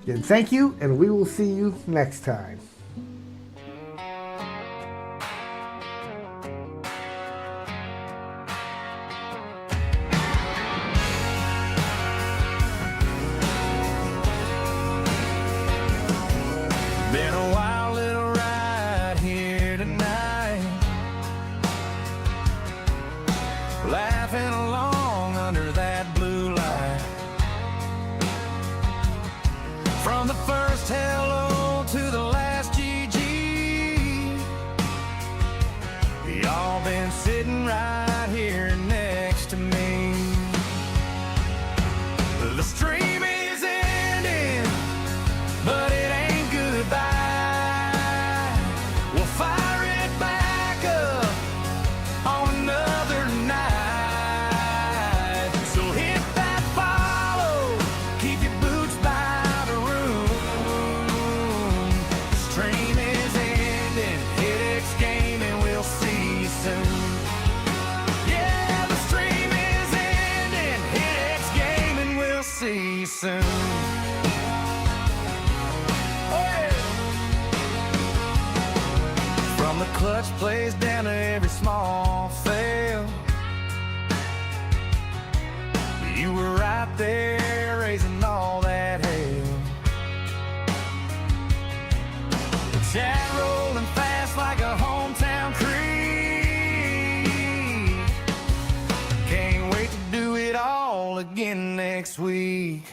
again, thank you, and we will see you next time. Been a wild little ride here tonight, laughing along under that blue light. From the first hello to the last GG, y'all been sitting right here next to me. The stream is ending, but it ain't goodbye. We'll fire it back up on another night. So hit that follow, keep your boots by the room. Stream is ending, hit X game and we'll see you soon. Yeah, the stream is ending, hit X game and we'll see you soon. From the clutch plays down to every small fail, you were right there raising all that hell. The chat rolling fast like a hometown creek. Can't wait to do it all again next week.